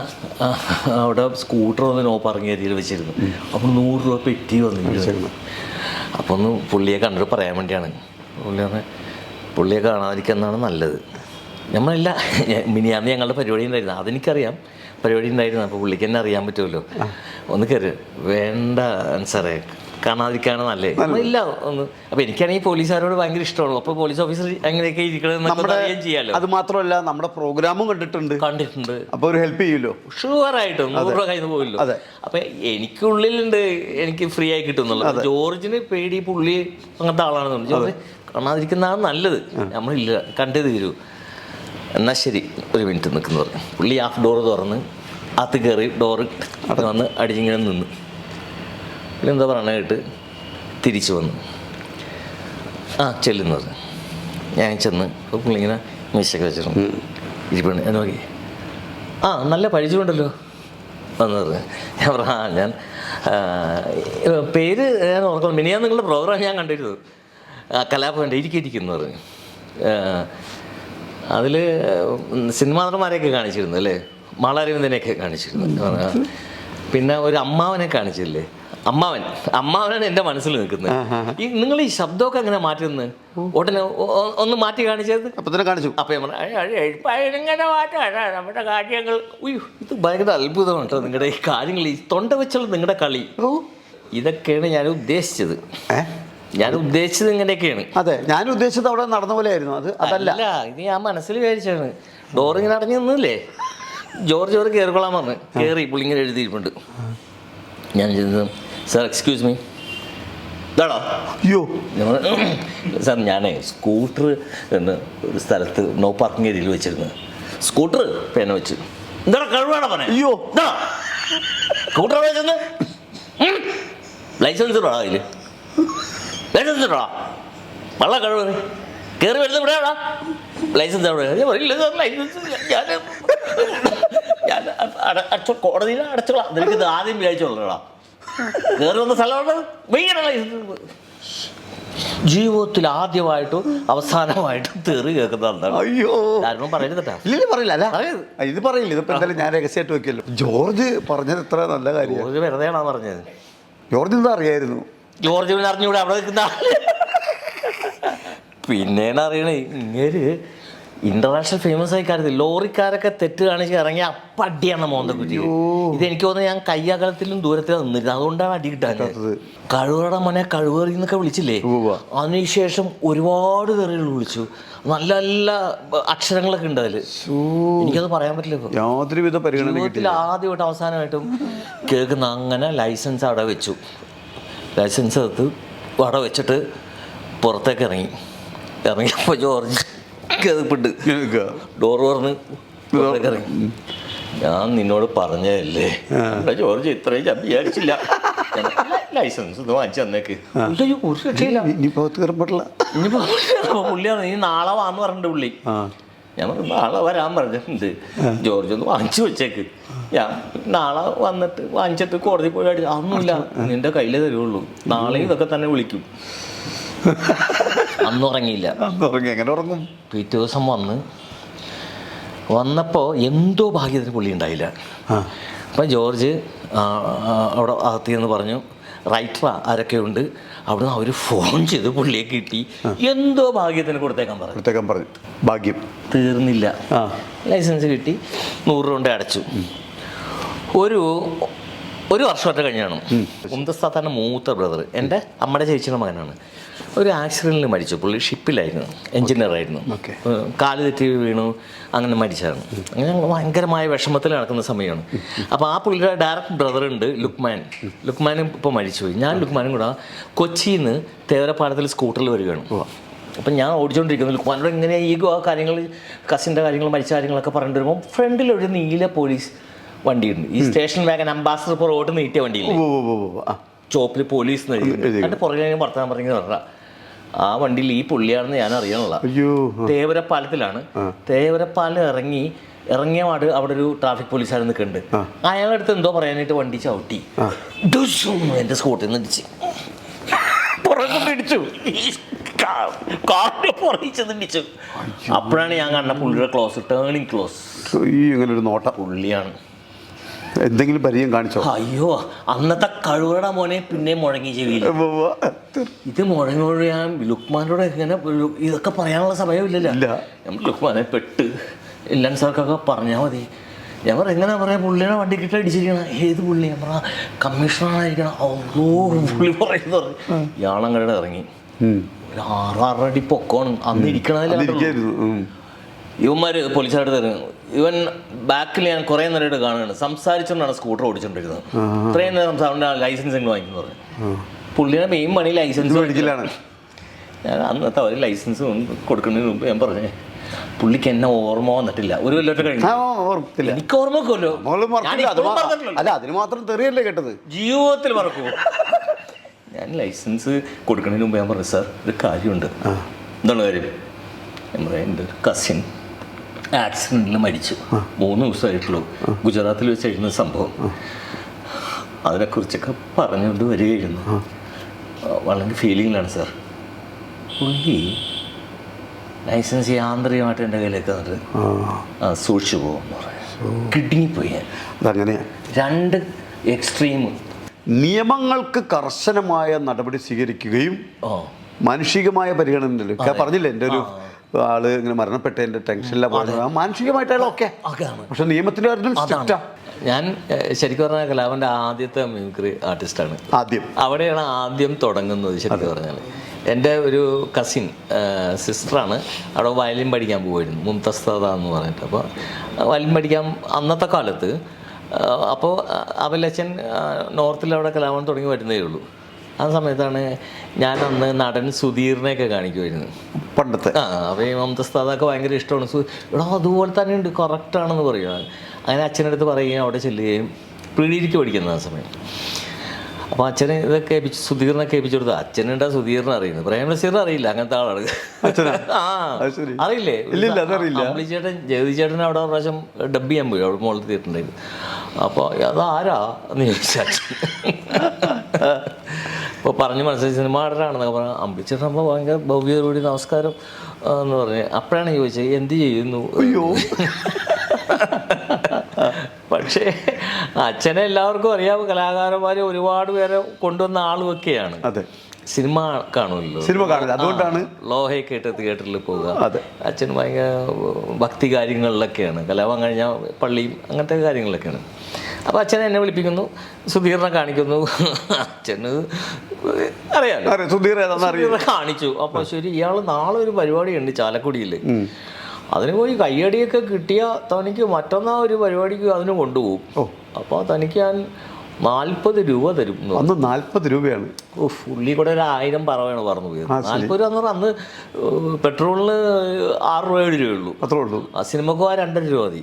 അവിടെ സ്കൂട്ടർ ഒന്ന് നോ പാർക്കിംഗ് ഏരിയയിൽ വെച്ചിരുന്നു. അപ്പോൾ 100 രൂപ പെറ്റി വന്നിരിക്കുന്നു. അപ്പോൾ ഒന്ന് പുള്ളിയെ കണ്ടിട്ട് പറയാൻ വേണ്ടിയാണ്. പുള്ളി പറഞ്ഞാൽ പുള്ളിയെ കാണാതിരിക്കുന്നതാണ് നല്ലത്. നമ്മളില്ല, മിനിയാന്ന് ഞങ്ങളുടെ പരിപാടി ഉണ്ടായിരുന്നു, അതെനിക്കറിയാം പരിപാടി ഉണ്ടായിരുന്നു. അപ്പോൾ പുള്ളിക്ക് എന്നെ അറിയാൻ പറ്റുമല്ലോ. ഒന്ന് കയറി വേണ്ട സാറേ, കാണാതിരിക്കുകയാണ് നല്ലത്. ഇല്ല ഒന്ന്. അപ്പോൾ എനിക്കാണെങ്കിൽ പോലീസുകാരോട് ഭയങ്കര ഇഷ്ടമുള്ളൂ. അപ്പോൾ പോലീസ് ഓഫീസർ എങ്ങനെയൊക്കെ ഇരിക്കണമെന്നൊക്കെ അറിയാൻ ചെയ്യാമല്ലോ. അത് മാത്രമല്ല നമ്മുടെ പ്രോഗ്രാമും കണ്ടിട്ടുണ്ട്. അപ്പോൾ ഒരു ഹെൽപ്പ് ചെയ്യുമല്ലോ. ഷുവറായിട്ടും 100 രൂപ കയ്യിൽ നിന്ന് പോയില്ലോ. അപ്പോൾ എനിക്കുള്ളിലുണ്ട്, എനിക്ക് ഫ്രീ ആയി കിട്ടുന്നുള്ളത്. ജോർജിന് പേടി, പുള്ളി അങ്ങനത്തെ ആളാണെന്നുണ്ട്. ജോർജ് കാണാതിരിക്കുന്നതാണ് നല്ലത്. നമ്മളില്ല, കണ്ടേ തീരൂ. എന്നാൽ ശരി, ഒരു മിനിറ്റ് നിൽക്കുന്നു പറഞ്ഞു. പുള്ളി ഹാഫ് ഡോറ് തുറന്ന് അകത്ത് കയറി ഡോറ് വന്ന് അടിച്ചിങ്ങനെ നിന്ന് പിന്നെ എന്താ പറയണായിട്ട് തിരിച്ചു വന്നു. ചെല്ലുന്നു പറഞ്ഞു. ഞാൻ ചെന്ന് അപ്പോൾ പുള്ളി ഇങ്ങനെ മീശയൊക്കെ വെച്ചിരുന്നു ഇരിപ്പുണ്ട്. ഞാൻ നോക്കി, നല്ല പരിചയമുണ്ടല്ലോ വന്നു പറഞ്ഞു. ഞാൻ പറഞ്ഞു ഞാൻ പേര് ഞാൻ ഓർക്കണം, മിനിയാൻ നിങ്ങളുടെ പ്രോഗ്രാം ഞാൻ കണ്ടിരുന്നു, കലാഭവൻ്റെ ഇരിക്കുന്നു പറഞ്ഞു. അതിൽ സിനിമാ നടന്മാരെയൊക്കെ കാണിച്ചിരുന്നു അല്ലേ, മാളാരവിന്ദനെയൊക്കെ കാണിച്ചിരുന്നു. പിന്നെ ഒരു അമ്മാവനെ കാണിച്ചില്ലേ, അമ്മാവനാണ് എൻ്റെ മനസ്സിൽ നിൽക്കുന്നത്. ഈ നിങ്ങൾ ഈ ശബ്ദമൊക്കെ അങ്ങനെ മാറ്റുന്നത് ഉടനെ ഒന്ന് മാറ്റി കാണിച്ചത് കാണിച്ചു. അപ്പം ഇങ്ങനെ മാറ്റാണ് നമ്മുടെ കാര്യങ്ങൾ. ഇത് ഭയങ്കര അത്ഭുതമാണ് കേട്ടോ നിങ്ങളുടെ ഈ കാര്യങ്ങൾ, ഈ തൊണ്ട വെച്ചുള്ള നിങ്ങളുടെ കളി. ഇതൊക്കെയാണ് ഞാൻ ഉദ്ദേശിച്ചത്. ഞാൻ ഉദ്ദേശിച്ചത് ഇങ്ങനെയൊക്കെയാണ്. അതെ, ഞാൻ ഉദ്ദേശിച്ചത് അവിടെ നടന്ന പോലെ ആയിരുന്നു. അതല്ല, ഇത് ഞാൻ മനസ്സിൽ വിചാരിച്ചാണ്. ഡോറിങ്ങനെ അടഞ്ഞു നിന്നില്ലേ, ജോർജ് അവർ കയറിക്കൊള്ളാൻ പറഞ്ഞു. കയറി പുള്ളി ഇങ്ങനെ എഴുതിയിട്ടുണ്ട്. ഞാൻ ചെയ്തത് സാർ എക്സ്ക്യൂസ് മീ ഇതാണോ? അയ്യോ സാർ ഞാനേ സ്കൂട്ടർ എന്ന് ഒരു സ്ഥലത്ത് നോ പാർക്കിംഗ് ഏരിയയിൽ വെച്ചിരുന്നു. സ്കൂട്ടർ പേന വെച്ച് എന്താ കഴിവാണോ പറഞ്ഞേ? അയ്യോ സ്കൂട്ടർ വെച്ചെന്ന് ലൈസൻസ് ഇടാ അതിൽ ലൈസൻസ് ഇടാ വള്ള കഴിവ് കയറി വരുന്നത് ഇവിടെയാടാ ലൈസൻസ് എവിടെ? ഇല്ല സാർ ലൈസൻസ് ഞാൻ കോടതിയിൽ അടച്ചോളാം. നിനക്ക് ഇത് ആദ്യം വിചാരിച്ചോളാം. കയറി വന്ന സ്ഥലമാണ് ഭയങ്കര ലൈസൻസ്. ജീവിതത്തിൽ ആദ്യമായിട്ടും അവസാനമായിട്ടും തെറി കേൾക്കുന്ന അയ്യോ കാരണം പറയരുതട്ടാ. ഇല്ല പറയില്ല അല്ല ഇത് പറയില്ല. ഇതിപ്പോ എന്തായാലും ഞാൻ രഹസ്യമായിട്ട് വെക്കല്ലോ. ജോർജ് പറഞ്ഞത് എത്ര നല്ല കാര്യം. ജോർജ് വെറുതെയാണോ പറഞ്ഞത്? ജോർജ് എന്താ അറിയായിരുന്നു? ജോർജ് പിന്നെ അറിഞ്ഞൂടെ അവിടെ നിൽക്കുന്ന പിന്നേന്ന് അറിയണേ ഇങ്ങനെ ഇന്റർനാഷണൽ ഫേമസ് ആയി കാര്യത്തിൽ ലോറിക്കാരൊക്കെ തെറ്റ് കാണിച്ച് ഇറങ്ങിയ അപ്പം അടിയാണ് മോന്തക്കുറ്റി. ഇതെനിക്ക് തോന്നുന്നു ഞാൻ കയ്യകലത്തിലും ദൂരത്തിലും നിന്നിരുന്നു, അതുകൊണ്ടാണ് അടി കിട്ടാത്തത്. കഴിവറയുടെ മോനെ കഴിവേറി എന്നൊക്കെ വിളിച്ചില്ലേ, അതിനുശേഷം ഒരുപാട് തെറികൾ വിളിച്ചു. നല്ല നല്ല അക്ഷരങ്ങളൊക്കെ ഉണ്ട് അതിൽ. എനിക്കത് പറയാൻ പറ്റില്ല. യാതൊരുവിധ ജീവിതത്തിൽ ആദ്യമായിട്ട് അവസാനമായിട്ടും കേൾക്കുന്ന അങ്ങനെ ലൈസൻസ് അവിടെ വെച്ചു. ലൈസൻസ് എടുത്ത് അവിടെ വെച്ചിട്ട് പുറത്തേക്ക് ഇറങ്ങിയപ്പോൾ ജോർജ് കേൾപ്പിട്ട് ഡോർ പറഞ്ഞ് പുറത്തേക്ക് ഇറങ്ങി. ഞാൻ നിന്നോട് പറഞ്ഞതല്ലേ ജോർജ് ഇത്രയും ഞാൻ വിചാരിച്ചില്ല. ലൈസൻസ് ഒന്ന് വാങ്ങിച്ചു തന്നേക്ക്. ഒരു രക്ഷയില്ല. പുള്ളിയാണ് നീ നാളെ വാന്ന് പറഞ്ഞിട്ട് പുള്ളി. ഞാൻ പറഞ്ഞു നാളെ വരാൻ പറഞ്ഞിട്ടുണ്ട്, ജോർജ് ഒന്ന് വാങ്ങിച്ചു വെച്ചേക്ക്. ഞാൻ നാളെ വന്നിട്ട് വാങ്ങിച്ചിട്ട് കോടതി പോയി അടി അതൊന്നുമില്ല, നിന്റെ കയ്യിലേ തരുള്ളൂ, നാളെ ഇതൊക്കെ തന്നെ വിളിക്കും. അന്ന് ഉറങ്ങിയില്ല. എങ്ങനെ ഉറങ്ങും? പിറ്റേ ദിവസം വന്നപ്പോൾ എന്തോ ഭാഗ്യത്തിന് പുള്ളി ഉണ്ടായില്ല. അപ്പം ജോർജ് അവിടെ അകത്തിയെന്ന് പറഞ്ഞു റൈറ്റർ ആരൊക്കെയുണ്ട് അവിടെ നിന്ന് അവർ ഫോൺ ചെയ്ത് പുള്ളിയെ കിട്ടി. എന്തോ ഭാഗ്യത്തിന് കൊടുത്തേക്കാൻ പറഞ്ഞു. ഭാഗ്യം തീർന്നില്ല. ലൈസൻസ് കിട്ടി, 100 രൂപ അടച്ചു. ഒരു വർഷമൊക്കെ കഴിഞ്ഞാണ് ഉംദസ്താത്താൻ്റെ മൂത്ത ബ്രദർ, എൻ്റെ അമ്മയുടെ ചേച്ചിയുടെ മകനാണ്, ഒരു ആക്സിഡൻറ്റിൽ മരിച്ചു. പുള്ളി ഷിപ്പിലായിരുന്നു, എൻജിനീയറായിരുന്നു. കാല് തെറ്റി വീണു, അങ്ങനെ മരിച്ചായിരുന്നു. അങ്ങനെ ഞങ്ങൾ ഭയങ്കരമായ വിഷമത്തിൽ നടക്കുന്ന സമയമാണ്. അപ്പോൾ ആ പുള്ളിയുടെ ഡയറക്റ്റ് ബ്രദറുണ്ട് ലുക്മാനും ഇപ്പോൾ മരിച്ചുപോയി. ഞാൻ ലുക്മാനും കൂടെ കൊച്ചിയിൽ നിന്ന് തേവരപ്പാലത്തിൽ സ്കൂട്ടറിൽ വരികയാണ്. അപ്പം ഞാൻ ഓടിച്ചുകൊണ്ടിരിക്കുന്നു. ലുക്മാനോട് ഇങ്ങനെ ഈഗോ ആ കാര്യങ്ങൾ, കസിൻ്റെ കാര്യങ്ങൾ, മരിച്ച കാര്യങ്ങളൊക്കെ പറഞ്ഞിട്ട് വരുമ്പോൾ ഫ്രണ്ടിൽ ഒരു നീല പോലീസ് വണ്ടിയുണ്ട്. ഈ സ്റ്റേഷൻ വാഗൻ അംബാസഡർ ഇപ്പോൾ റോഡ് നീട്ടിയ വണ്ടിയില്ലേ, ചോപ്പിൽ പോലീസ് എൻ്റെ പുറകെ വർത്താൻ പറഞ്ഞു പറഞ്ഞ ആ വണ്ടിയിൽ ഈ പുള്ളിയാണെന്ന് ഞാൻ അറിയാനുള്ള. തേവരപ്പാലത്തിലാണ്. തേവരപ്പാലം ഇറങ്ങിയ പാട് അവിടെ ഒരു ട്രാഫിക് പോലീസുകാർ നിൽക്കുന്നുണ്ട്. അയാളുടെ അടുത്ത് എന്തോ പറയാനായിട്ട് വണ്ടി ചവിട്ടി എൻ്റെ സ്കൂട്ടിൽ നിന്ന് ഇടിച്ച് പുറകൊണ്ടിടിച്ചു, കാറിന്റെ പുറകിച്ചു. അപ്പോഴാണ് ഞാൻ കണ്ട പുള്ളിയുടെ ടേണിംഗ് ക്ലോസ്. ഇങ്ങനെ ഒരു നോട്ട പുള്ളിയാണ്. എന്തെങ്കിലും പരിചയം കാണിച്ചോ? അയ്യോ അന്നത്തെ കഴിവറ മോനെ പിന്നെ മുഴങ്ങി ചെവിയിൽ. ഇത് മുഴങ്ങി ഞാൻ ലുക്മാനോട് ഇങ്ങനെ ഇതൊക്കെ പറയാനുള്ള സമയമില്ലല്ലോ. നമ്മൾ ലുക്മാനെ പെട്ട് എല്ലാം സാർക്കൊക്കെ പറഞ്ഞാൽ മതി. ഞാൻ പറ എങ്ങനെ പറയാം, പുള്ളിയുടെ വണ്ടി കിട്ടി അടിച്ചിരിക്കണം. ഏത് പുള്ളി? ഞാൻ പറഞ്ഞ കമ്മീഷണറായിരിക്കണം. ഓ പുള്ളി പറയുന്നു. ഇയാളങ്ങടെ ഇറങ്ങി. ഒരു 6 അടി പൊക്കമാണ് അന്ന് ഇരിക്കണതിൽ. ഇവന്മാർ പോലീസുകാരുടെ തരും. ഇവൻ ബാക്കിൽ ഞാൻ കുറേ നേരമായിട്ട് കാണുകയാണ്, സംസാരിച്ചുകൊണ്ടാണ് സ്കൂട്ടർ ഓടിച്ചുകൊണ്ടിരിക്കുന്നത്. ഇത്രയും നേരം സംസാരിച്ചാൽ ലൈസൻസ് എങ്ങനെ വാങ്ങിക്കുന്നു പറഞ്ഞു. പുള്ളിയുടെ മെയിൻ പണി ലൈസൻസ് മേടിക്കലാണ്. ഞാൻ അന്നത്തെ ഒരു ലൈസൻസ് കൊടുക്കുന്നതിന് മുമ്പ് ഞാൻ പറഞ്ഞേ പുള്ളിക്ക് എന്നെ ഓർമ്മ വന്നിട്ടില്ല. ഒരു കൊല്ലത്തെ കഴിഞ്ഞു എനിക്ക് ഓർമ്മ വെക്കുമല്ലോ. അതിന് മാത്രം തെറിയല്ലേ കേട്ടത്, ജീവിതത്തിൽ മറക്കൂ. ഞാൻ ലൈസൻസ് കൊടുക്കുന്നതിന് മുമ്പ് ഞാൻ പറഞ്ഞു സാർ ഒരു കാര്യമുണ്ട്. എന്താണ് കാര്യം? ഞാൻ പറയാം എൻ്റെ ഒരു കസിൻ ആക്സിഡൻറ്റിൽ മരിച്ചു, 3 ദിവസമായിട്ടുള്ളൂ. ഗുജറാത്തിൽ വെച്ചായിരുന്നു സംഭവം. അതിനെക്കുറിച്ചൊക്കെ പറഞ്ഞുകൊണ്ട് വരികയായിരുന്നു. വളരെ ഫീലിങ്ങിലാണ് സാർ. പുള്ളി ലൈസൻസ് യാന്ത്രികമായിട്ട് എൻ്റെ കയ്യിലേക്ക് വന്നിട്ട് സൂക്ഷിച്ചു പോകുമെന്ന് പറയാം. കിഡ്നിപ്പോയി ഞാൻ. അതങ്ങനെയാണ്. 2 എക്സ്ട്രീം. നിയമങ്ങൾക്ക് കർശനമായ നടപടി സ്വീകരിക്കുകയും മാനുഷികമായ പരിഗണനല്ലോ പറഞ്ഞില്ലേ. എൻ്റെ ഒരു ആള് ഇങ്ങനെ മരണപ്പെട്ടതിൻ്റെ ടെൻഷനിലാണ് പോകുന്നത്. മാനുഷികമായിട്ടായാലും ഓക്കെ, പക്ഷെ നിയമത്തിൻ്റെ കാര്യത്തിൽ ഞാൻ ശരിക്കും പറഞ്ഞാൽ കലാഭൻ്റെ ആദ്യത്തെ മിമിക്രി ആർട്ടിസ്റ്റാണ്. അവിടെയാണ് ആദ്യം തുടങ്ങുന്നത്. ശരിക്കും പറഞ്ഞാൽ എൻ്റെ ഒരു കസിൻ സിസ്റ്ററാണ് അവിടെ വയലിൻ പഠിക്കാൻ പോകുമായിരുന്നു, മുംതസ്താദ എന്ന് പറഞ്ഞിട്ട്. അപ്പോൾ വയലിൻ പഠിക്കാൻ അന്നത്തെ കാലത്ത് അപ്പോൾ അവലച്ചൻ നോർത്തിൽ അവിടെ കലാഭവൻ തുടങ്ങി വരുന്നേ ഉള്ളൂ. ആ സമയത്താണ് ഞാനന്ന് നടൻ സുധീറിനെയൊക്കെ കാണിക്കുമായിരുന്നു പണ്ടത്തെ. അപ്പോൾ ഈ മുംതസ്താദൊക്കെ ഭയങ്കര ഇഷ്ടമാണ്. എടാ അതുപോലെ തന്നെ ഉണ്ട്, കറക്റ്റാണെന്ന് പറയുക. അങ്ങനെ അച്ഛനടുത്ത് പറയുകയും അവിടെ ചെല്ലുകയും പ്രീഡിക്ക് പഠിക്കുന്ന ആ സമയം. അപ്പോൾ അച്ഛനെ ഇതൊക്കെ കേൾപ്പിച്ച് സുധീറിനെ കേൾപ്പിച്ചു കൊടുത്തു. അച്ഛനുണ്ടാ സുധീറിനെ അറിയുന്നത്, പ്രേംനസീറിനെ അറിയില്ല, അങ്ങനത്തെ ആളാണ്. അറിയില്ലേ? അമ്പിളി ചേട്ടൻ ജഗതി ചേട്ടൻ അവിടെ ഒരു പ്രാവശ്യം ഡബ് ചെയ്യാൻ പോയി, അവിടെ മുകളിൽ തീർത്തിട്ടുണ്ടായിരുന്നു. അപ്പോൾ അതാരാ എന്ന് ചോദിച്ചു അച്ഛൻ. അപ്പോൾ പറഞ്ഞ് മനസ്സിലായി സിനിമ നടനാണെന്നൊക്കെ പറഞ്ഞു. അമ്പിളി ചേട്ടൻ അപ്പോൾ ഭയങ്കര ഭവ്യതയോടി നമസ്കാരം എന്ന് പറഞ്ഞ്. അപ്പോഴാണ് ചോദിച്ചത് എന്ത് ചെയ്യുന്നു. അയ്യോ. പക്ഷേ അച്ഛനെ എല്ലാവർക്കും അറിയാം, കലാകാരന്മാരെ ഒരുപാട് പേരെ കൊണ്ടുവന്ന ആളുമൊക്കെയാണ്. അതെ, സിനിമ കാണുമല്ലോ, സിനിമ കാണില്ല, അതുകൊണ്ടാണ് ലോഹയെ കേട്ട് തിയേറ്ററിൽ പോവുക. അച്ഛൻ ഭയങ്കര ഭക്തി കാര്യങ്ങളിലൊക്കെയാണ്, കലാപം കഴിഞ്ഞാൽ പള്ളിയും അങ്ങനത്തെ കാര്യങ്ങളിലൊക്കെയാണ്. അപ്പോൾ അച്ഛനെ എന്നെ വിളിപ്പിക്കുന്നു, സുധീറിനെ കാണിക്കുന്നു. അച്ഛന് അറിയാമല്ലോ, സുധീറിനെ കാണിച്ചു. അപ്പോൾ ശരി, ഇയാൾ നാളെ ഒരു പരിപാടിയുണ്ട് ചാലക്കുടിയിൽ, അതിന് പോയി കയ്യടിയൊക്കെ കിട്ടിയാൽ തനിക്ക് മറ്റന്നാ ഒരു പരിപാടിക്ക് അതിന് കൊണ്ടുപോകും. അപ്പോൾ തനിക്ക് ഞാൻ 40 രൂപ തരും. അന്ന് 40 രൂപയാണ്. പുള്ളി കൂടെ ഒരു 1000 പറവാണ് പറഞ്ഞു പോയത്. 40 രൂപ എന്ന് പറഞ്ഞാൽ അന്ന് പെട്രോളിന് 6 രൂപ 7 രൂപയുള്ളൂ, അത്രേ ഉള്ളൂ. ആ സിനിമക്ക് 2.5 രൂപ മതി.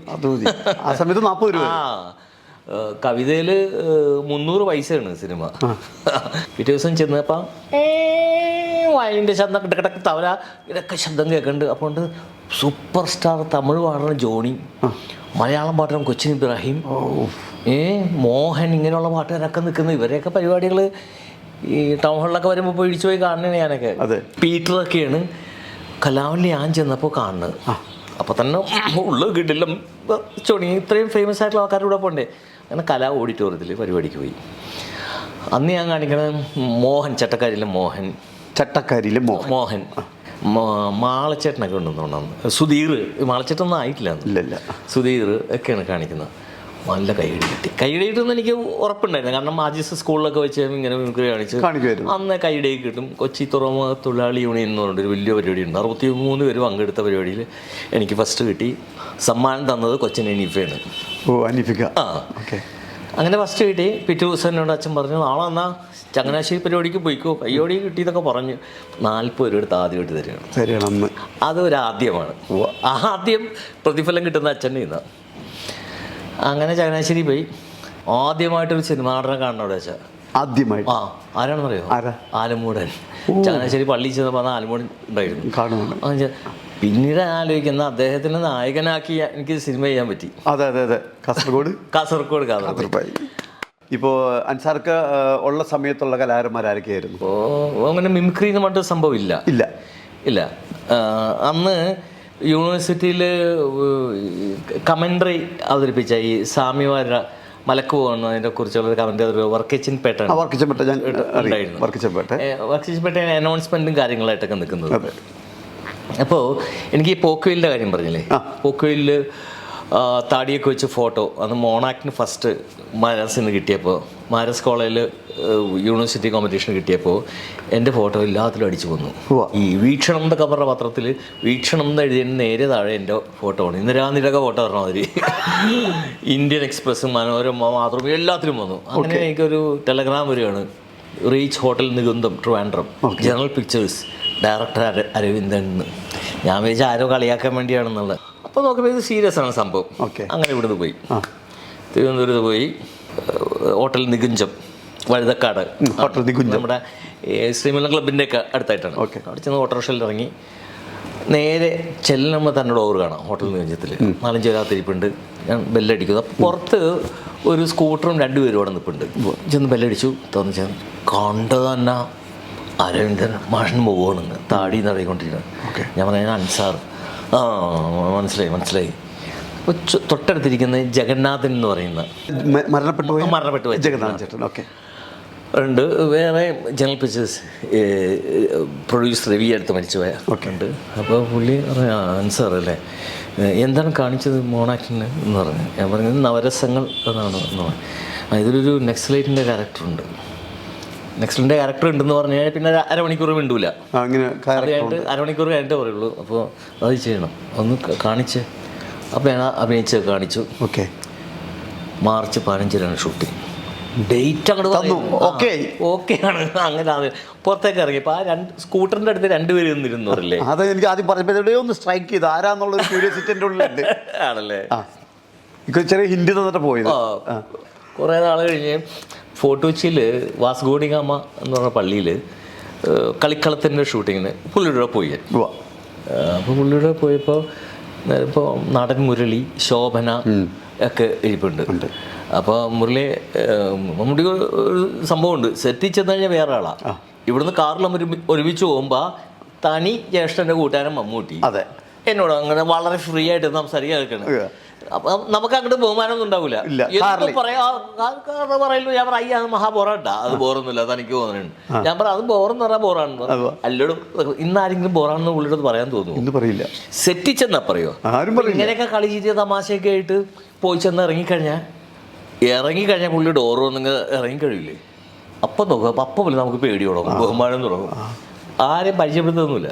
ആ സമയത്ത് 40 രൂപ. കവിതയിൽ 300 പൈസയാണ് സിനിമ. പിറ്റേ ദിവസം ചെന്നപ്പോൾ വയലിൻ്റെ ശബ്ദം കിടക്കിടക്ക് തവല ഇതൊക്കെ ശബ്ദം കേൾക്കുന്നുണ്ട്. അപ്പോൾ സൂപ്പർ സ്റ്റാർ തമിഴ് പാടുന്ന ജോണി, മലയാളം പാടുന്ന കൊച്ചിൻ ഇബ്രാഹിം, മോഹൻ, ഇങ്ങനെയുള്ള പാട്ടുകാരൊക്കെ നിൽക്കുന്നു. ഇവരെയൊക്കെ പരിപാടികൾ ഈ ടൗൺ ഹാളിലൊക്കെ വരുമ്പോൾ പോയി ഇടിച്ചു പോയി കാണണേ ഞാനൊക്കെ. പീറ്ററൊക്കെയാണ്. കലാവിൽ ഞാൻ ചെന്നപ്പോൾ കാണുന്നത്. അപ്പോൾ തന്നെ ഉള്ളു കിട്ടില്ല ചോണി, ഇത്രയും ഫേമസ് ആയിട്ടുള്ള ആൾക്കാരുടെ കൂടെ പോകണ്ടേ. അങ്ങനെ കലാ ഓഡിറ്റോറിയത്തിൽ പരിപാടിക്ക് പോയി. അന്ന് ഞാൻ കാണിക്കണത് മോഹൻ, ചട്ടക്കാരിയിലെ മോഹൻ മാളച്ചേട്ടനൊക്കെ ഉണ്ടെന്നുണ്ടാകും. സുധീർ, മാളച്ചേട്ടനൊന്നും ആയിട്ടില്ല, ഇല്ല, സുധീർ ഒക്കെയാണ് കാണിക്കുന്നത്. നല്ല കൈയടി കിട്ടുമെന്ന് എനിക്ക് ഉറപ്പുണ്ടായിരുന്നു. കാരണം ആജിസ് സ്കൂളിലൊക്കെ വെച്ച് ഇങ്ങനെ മിമിക്രി കാണിച്ച് അന്ന് കൈയടി കിട്ടും. കൊച്ചി തുറമുഖ തൊഴിലാളി യൂണിയൻ എന്ന് പറഞ്ഞൊരു വലിയ പരിപാടിയുണ്ട്. 63 പേര് പങ്കെടുത്ത പരിപാടിയിൽ എനിക്ക് ഫസ്റ്റ് കിട്ടി. സമ്മാനം തന്നത് കൊച്ചിൻ അനീഫയാണ്. അങ്ങനെ ഫസ്റ്റ് കിട്ടി. പിറ്റേ ദിവസം എന്നോട് അച്ഛൻ പറഞ്ഞു, നാളെ എന്നാൽ ചങ്ങനാശ്ശേരി പരിപാടിക്ക് പോയിക്കോ, കയ്യോടി കിട്ടിയതൊക്കെ പറഞ്ഞ് 40 രൂപ എടുത്ത് ആദ്യമായിട്ട് തരികയാണ്. അതൊരാദ്യമാണ്. ആദ്യം പ്രതിഫലം കിട്ടുന്ന അച്ഛൻ്റെ ഇന്നാണ്. അങ്ങനെ ചങ്ങനാശ്ശേരി പോയി. ആദ്യമായിട്ടൊരു സിനിമാ നടനെ കാണണം അവിടെ വെച്ചാൽ. ആദ്യമായിട്ട് ആരാണെന്ന് അറിയോ? ആലമൂടൻ. ചങ്ങനാശ്ശേരി പള്ളിയിൽ ചെന്നപ്പോൾ ആലമൂടൻ ഉണ്ടായിരുന്നു. പിന്നീട് ആലോചിക്കുന്ന അദ്ദേഹത്തിന് നായകനാക്കി എനിക്ക് സിനിമ ചെയ്യാൻ പറ്റി. കാസർഗോഡ്. ഇപ്പോൾ അൻസാർക്ക് ഉള്ള സമയത്തുള്ള കലാകാരന്മാരൊക്കെയായിരുന്നു? ഇപ്പോൾ അങ്ങനെ മിമിക്രി എന്ന് പറഞ്ഞിട്ട് സംഭവം ഇല്ല. അന്ന് യൂണിവേഴ്സിറ്റിയിൽ കമൻട്രി അവതരിപ്പിച്ച ഈ സാമ്യവാര മലക്ക് പോകുന്നതിനെ കുറിച്ചുള്ള കമൻട്രി വർക്കിച്ചൻപേട്ട അനൗൺസ്മെൻറ്റും കാര്യങ്ങളായിട്ടൊക്കെ നിൽക്കുന്നത്. അപ്പോൾ എനിക്ക് ഈ പോക്കുവെയിലിൻ്റെ കാര്യം പറഞ്ഞില്ലേ, പോക്കുവെയിലിൽ താടിയൊക്കെ വെച്ച് ഫോട്ടോ, അന്ന് മോണാക്ടിന് ഫസ്റ്റ് മാരാസിൽ നിന്ന് കിട്ടിയപ്പോൾ, മാരാസ് കോളേജിൽ യൂണിവേഴ്സിറ്റി കോമ്പറ്റീഷൻ കിട്ടിയപ്പോൾ എൻ്റെ ഫോട്ടോ എല്ലാത്തിലും അടിച്ചു വന്നു. ഈ വീക്ഷണം എന്നൊക്കെ പറഞ്ഞ പത്രത്തിൽ വീക്ഷണം എന്ന് എഴുതിയതിന് നേരെ താഴെ എൻ്റെ ഫോട്ടോ ആണ്. ഇന്ദിരാഗാന്ധിയുടെയൊക്കെ ഫോട്ടോ പറഞ്ഞ മാതിരി ഇന്ത്യൻ എക്സ്പ്രസ്സും മനോരമ മാതൃഭൂമി എല്ലാത്തിലും വന്നു. അങ്ങനെ എനിക്കൊരു ടെലഗ്രാം വരികയാണ്, reach hotel Nikuntham Trivandrum, general pictures, director Aravindan. ഞാൻ വിചാരിച്ച ആരോ കളിയാക്കാൻ വേണ്ടിയാണെന്നുള്ളത്. അപ്പോൾ നോക്കുമ്പോൾ ഇത് സീരിയസ് ആണ് സംഭവം. അങ്ങനെ ഇവിടുന്ന് പോയി തിരുവനന്തപുരത്ത് പോയി ഹോട്ടൽ നികുഞ്ചം, വഴുതക്കാട്, നമ്മുടെ ശ്രീമല ക്ലബിൻ്റെ ഒക്കെ അടുത്തായിട്ടാണ്. അവിടെ ചെന്ന് ഓട്ടോറിക്ഷയിൽ ഇറങ്ങി നേരെ ചെല്ലുമ്പോൾ തന്നെ ഡോർ കാണാം ഹോട്ടൽ നികുഞ്ചത്തിൽ. 4-5 പേരാത്തിരിപ്പുണ്ട്. ഞാൻ ബെല്ലടിക്കുന്നു. അപ്പോൾ പുറത്ത് ഒരു സ്കൂട്ടറും 2 പേരും അവിടെ നിൽപ്പുണ്ട്. ചെന്ന് ബെല്ലടിച്ചു. തോന്നിച്ചു കണ്ടത് തന്നെ അരവിന്ദൻ മാഷൻ പോകണമെന്ന് താടി നടയിക്കൊണ്ടിരിക്കുന്നത്. ഞാൻ പറഞ്ഞു അൻസാർ. മനസ്സിലായി. അപ്പോൾ തൊട്ടടുത്തിരിക്കുന്ന ജഗന്നാഥൻ എന്ന് പറയുന്ന മരണപ്പെട്ടു പോയി ജഗന്നാഥൻ ഉണ്ട്. വേറെ ജനറൽ പിക്ചേഴ്സ് പ്രൊഡ്യൂസർ രവി അടുത്ത് മരിച്ചുപോയ ഉണ്ട്. അപ്പോൾ പുള്ളി അൻസാർ അല്ലേ, എന്താണ് കാണിച്ചത് മോണാക്ടിന് എന്ന് പറഞ്ഞു. ഞാൻ പറഞ്ഞത് നവരസങ്ങൾ എന്നാണ് എന്ന് പറഞ്ഞു. ഇതിലൊരു നെക്സലൈറ്റിൻ്റെ ക്യാരക്ടറുണ്ട്. നെക്സ്റ്റിൻ്റെ ക്യാരക്ടർ ഉണ്ടെന്ന് പറഞ്ഞു കഴിഞ്ഞാൽ പിന്നെ ഒരു അരമണിക്കൂർ മിണ്ടൂല. അങ്ങനെ അത് കഴിഞ്ഞിട്ട് അരമണിക്കൂർ കഴിഞ്ഞിട്ടേ പറയുള്ളൂ. അപ്പോൾ അത് ചെയ്യണം, ഒന്ന് കാണിച്ച്. അപ്പോൾ ഞാൻ അഭിനയിച്ച് കാണിച്ചു. ഓക്കെ. March 15 shooting. ഡേറ്റ് അങ്ങോട്ട് ഓക്കെ ആണ്. അങ്ങനെ അത് പുറത്തേക്ക് ഇറങ്ങി. ഇപ്പോൾ ആ സ്കൂട്ടറിൻ്റെ അടുത്ത് രണ്ടുപേരും ഒന്നിരുന്നു പറയില്ലേ. അത് എനിക്ക് ആദ്യം പറഞ്ഞപ്പോൾ ഒന്ന് സ്ട്രൈക്ക് ചെയ്ത് ആരാന്നുള്ളൊരു ക്യൂരിയോസിറ്റി എൻ്റെ ഉള്ളിലുണ്ട്. ആണല്ലേ. ചെറിയ ഹിന്ദി തന്നിട്ട് പോയത്. കുറേ നാൾ കഴിഞ്ഞ് ഫോർട്ട് കൊച്ചിയിൽ വാസ്കോഡിഗാമ എന്ന് പറഞ്ഞ പള്ളിയിൽ കളിക്കളത്തിൻ്റെ ഷൂട്ടിങ്ങിന് പുള്ളിയുടെ പോയി. അപ്പോൾ പുള്ളിയുടെ പോയപ്പോൾ ഇപ്പോൾ നടൻ മുരളി, ശോഭന ഒക്കെ ഇരിപ്പുണ്ട്. അപ്പോൾ മുരളി മമ്മൂട്ടി ഒരു സംഭവമുണ്ട്, സെറ്റിൽ ചെന്ന് കഴിഞ്ഞാൽ വേറെ ആളാണ്. ഇവിടുന്ന് കാറിൽ ഒരുമിച്ച് പോകുമ്പോൾ തനി ജ്യേഷ്ഠൻ്റെ കൂട്ടുകാരൻ മമ്മൂട്ടി എന്നോട് അങ്ങനെ വളരെ ഫ്രീ ആയിട്ട് സംസാരിക്കാൻ കേൾക്കണം. അപ്പം നമുക്ക് അങ്ങോട്ട് ബഹുമാനമൊന്നും ഉണ്ടാവില്ല. പറയല്ലോ ഞാൻ പറയാ അത് മഹാബോറാട്ടാ, അത് ബോറൊന്നുമില്ല, തനിക്ക് തോന്നുന്നുണ്ട്. ഞാൻ പറയാം അത് ബോറെന്ന് പറഞ്ഞാൽ ബോറാണ്. അല്ലോടും ഇന്ന് ആരെങ്കിലും ബോറാണെന്ന് പുള്ളിയോട് പറയാൻ തോന്നുന്നു. പറയില്ല. സെറ്റിൽ ചെന്നാ പറയോ ഇങ്ങനെയൊക്കെ കളി ചീറ്റിയ തമാശയൊക്കെ ആയിട്ട് പോയി ചെന്ന് ഇറങ്ങിക്കഴിഞ്ഞാൽ പുള്ളി ഡോറ് വന്നിങ്ങ് ഇറങ്ങിക്കഴിയില്ലേ, അപ്പം നോക്കുക. അപ്പം പോലെ നമുക്ക് പേടി തുടങ്ങും, ബഹുമാനം തുടങ്ങും. ആരെയും പരിചയപ്പെടുത്തൊന്നുമില്ല.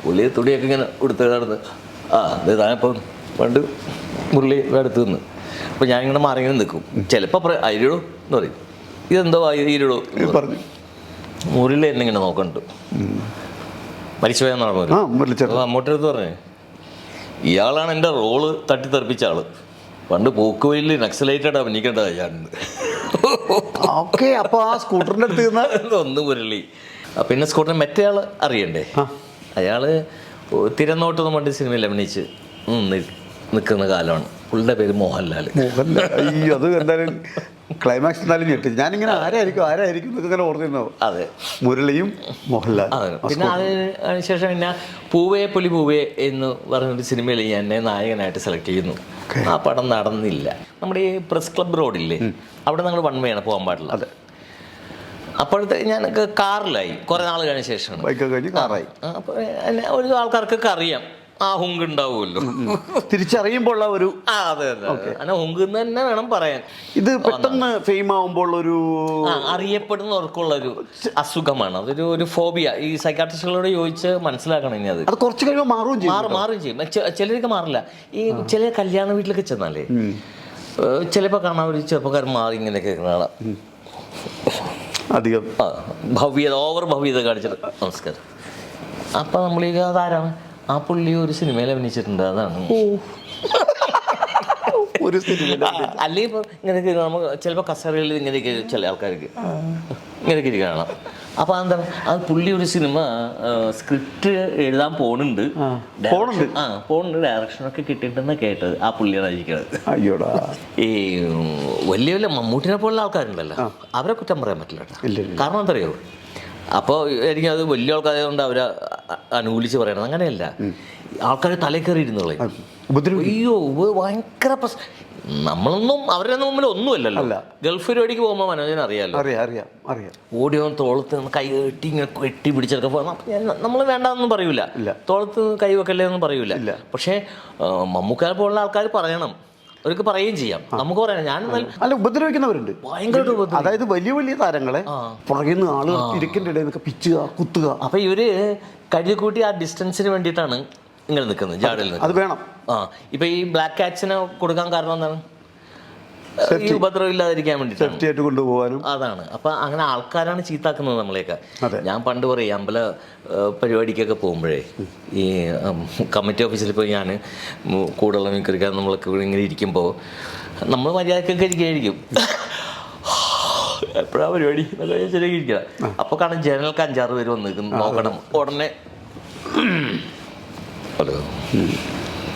പുള്ളി തുണിയൊക്കെ ഇങ്ങനെ എടുത്ത് നടന്ന് താനിപ്പം പണ്ട് മുരളി അടുത്ത് നിന്ന്. അപ്പോൾ ഞാനിങ്ങനെ മാറിങ്ങനെ നിൽക്കും. ചിലപ്പോൾ പറയും അരിടോ എന്ന് പറയും. ഇതെന്തോ അരിടോ പറഞ്ഞു. മുരളി എന്നെ ഇങ്ങനെ നോക്കണ്ട്. മരിച്ചുപോയെന്നാണ് പറഞ്ഞു. അമ്മൂട്ടടുത്ത് പറഞ്ഞേ ഇയാളാണ് എൻ്റെ റോള് തട്ടിത്തെറിപ്പിച്ച ആള്. പണ്ട് പോക്കുവലിൽ നക്സലൈറ്റായിട്ട് അഭിനയിക്കേണ്ട ഞാനുണ്ട്. അപ്പോൾ ആ സ്കൂട്ടറിൻ്റെ അടുത്ത് ഒന്ന് മുരളി. പിന്നെ സ്കൂട്ടറിന് മറ്റേ ആൾ അറിയണ്ടേ, അയാൾ തിരനോട്ടൊന്നും പണ്ട് സിനിമയിൽ അഭിനയിച്ച് നിൽക്കുന്ന കാലമാണ്. പുള്ളിയുടെ പേര് മോഹൻലാൽ. അയ്യോ, അത് എന്തായാലും ക്ലൈമാക്സ് എന്തായാലും ഞെട്ടി. ഞാനിങ്ങനെ ആരായിരിക്കും ഇങ്ങനെ ഓർത്തിരുന്നോ. അതെ, മുരളിയും മോഹൻലാൽ. പിന്നെ അതിനുശേഷം പിന്നെ പൂവേ പുലി പൂവേ എന്ന് പറഞ്ഞൊരു സിനിമയിൽ എന്നെ നായകനായിട്ട് സെലക്ട് ചെയ്യുന്നു. ആ പടം നടന്നില്ല. നമ്മുടെ ഈ പ്രസ് ക്ലബ് റോഡില്ലേ, അവിടെ ഞങ്ങൾ വൺ വേയാണ് പോകാൻ പാടില്ല. അതെ. അപ്പോഴത്തെ ഞാൻ കാറിലായി കുറേ നാൾ കഴിഞ്ഞ ശേഷമാണ്. അപ്പോൾ ഒരു ആൾക്കാർക്കൊക്കെ അറിയാം ആ ഹുങ്ക് ഉണ്ടാവുമല്ലോ, തിരിച്ചറിയുമ്പോൾ ഒരു അതെ അങ്ങനെ ഹുങ്ക് തന്നെ വേണം പറയാൻ. ഇത് പെട്ടെന്ന് ഫെയിം ആവുമ്പോൾ ഒരു അറിയപ്പെടുന്നവർക്കുള്ളൊരു അസുഖമാണ്. അതൊരു ഒരു ഫോബിയ. ഈ സൈക്കാട്രിസ്റ്റുകളോട് ചോദിച്ച് മനസ്സിലാക്കണം. ഇനി അത് കുറച്ച് കഴിയുമ്പോൾ മാറുകയും ചെയ്യും. ചിലർക്ക് മാറില്ല. ഈ ചില കല്യാണ വീട്ടിലൊക്കെ ചെന്നാലേ ചിലപ്പോൾ കാണാൻ ഒരു ചെറുപ്പക്കാരൻ മാറി ഇങ്ങനെയൊക്കെ കാണാം. അധികം ഭവ്യത, ഓവർ ഭവ്യത കാണിച്ചിട്ട് നമസ്കാരം. അപ്പം നമ്മളീ അതാരാണ്, ആ പുള്ളി ഒരു സിനിമയിൽ അഭിനയിച്ചിട്ടുണ്ട്, അതാണ്. ഒരു സിനിമ അല്ലെങ്കിൽ ഇപ്പോൾ ഇങ്ങനെയൊക്കെ നമുക്ക് ചിലപ്പോൾ കസേരകളിൽ ഇങ്ങനെയൊക്കെ ചില ആൾക്കാർക്ക് ഇങ്ങനെയൊക്കെ ഇരിക്കണം. അപ്പോൾ എന്താണ്, അത് പുള്ളി ഒരു സിനിമ സ്ക്രിപ്റ്റ് എഴുതാൻ പോകുന്നുണ്ട്, ഡയറക്ഷനൊക്കെ കിട്ടിയിട്ടുണ്ടെന്ന് കേട്ടത്. ആ പുള്ളിയാണ് ഇരിക്കുന്നത്. അയ്യോടാ, ഈ വലിയ വലിയ മമ്മൂട്ടിനെ പോലുള്ള ആൾക്കാരുണ്ടല്ലോ, അവരെ കുറ്റം പറയാൻ പറ്റില്ല. കാരണം എന്താ അറിയോ, അപ്പോൾ എനിക്കത് വലിയ ആൾക്കാരായതുകൊണ്ട് അവരെ അനുകൂലിച്ച് പറയണം, അങ്ങനെയല്ല. ആൾക്കാർ തലയിൽ കയറി ഇരുന്നോളെ. അയ്യോ, ഭയങ്കര നമ്മളൊന്നും അവരുടെ മുമ്പിൽ ഒന്നുമല്ലല്ലോ. ഗൾഫ് പരിപാടിക്ക് പോകുമ്പോൾ മനോജന് അറിയാമല്ലോ, ഓടിയോ തോളത്ത് നിന്ന് കൈ കെട്ടി ഇങ്ങനെ കെട്ടി പിടിച്ചൊക്കെ പോകാം. നമ്മൾ വേണ്ടെന്നൊന്നും പറയൂല, തോളത്ത് കൈ വെക്കല്ലേ ഒന്നും പറയൂല. പക്ഷേ മമ്മൂക്കാരെ പോലുള്ള ആൾക്കാർ പറയണം, അവർക്ക് പറയുകയും ചെയ്യാം, നമുക്ക് പറയാം. ഞാൻ അല്ല, ഉപദ്രവിക്കുന്നവരുണ്ട് ഭയങ്കരമായിട്ട്. അതായത് വലിയ വലിയ താരങ്ങളെ പുറകിൽ നിന്ന് ആളുകൾ ഇരിക്കിൻ്റെ ഇടയിൽ നിന്നൊക്കെ പിച്ചുക, കുത്തുക. അപ്പോൾ ഇവര് കരുതി ആ ഡിസ്റ്റൻസിന് വേണ്ടിയിട്ടാണ് ഇങ്ങനെ നിൽക്കുന്നത്, ജാടയിൽ. അത് വേണം. ഇപ്പൊ ഈ ബ്ലാക്ക് കാറ്റ്സിനെ കൊടുക്കാൻ കാരണം എന്താണ്, ഈ ഉപദ്രവം ഇല്ലാതിരിക്കാൻ വേണ്ടിയിട്ട് കൊണ്ടുപോകാനും. അതാണ്. അപ്പൊ അങ്ങനെ ആൾക്കാരാണ് ചീത്താക്കുന്നത് നമ്മളെയൊക്കെ. ഞാൻ പണ്ട് പറയും, അമ്പല പരിപാടിക്കൊക്കെ പോകുമ്പോഴേ ഈ കമ്മിറ്റി ഓഫീസിൽ പോയി ഞാൻ കൂടുതലുള്ള മിക്കറിക്കാൻ നമ്മളൊക്കെ ഇങ്ങനെ ഇരിക്കുമ്പോൾ നമ്മൾ മര്യാദക്കൊക്കെ ഇരിക്കുകയായിരിക്കും. എപ്പോഴാ പരിപാടി ശരിയാക്കി ഇരിക്കുക. അപ്പൊ കാണാൻ ജനങ്ങൾക്ക് 5-6 പേര് വന്ന് നോക്കണം. ഉടനെ ഹലോ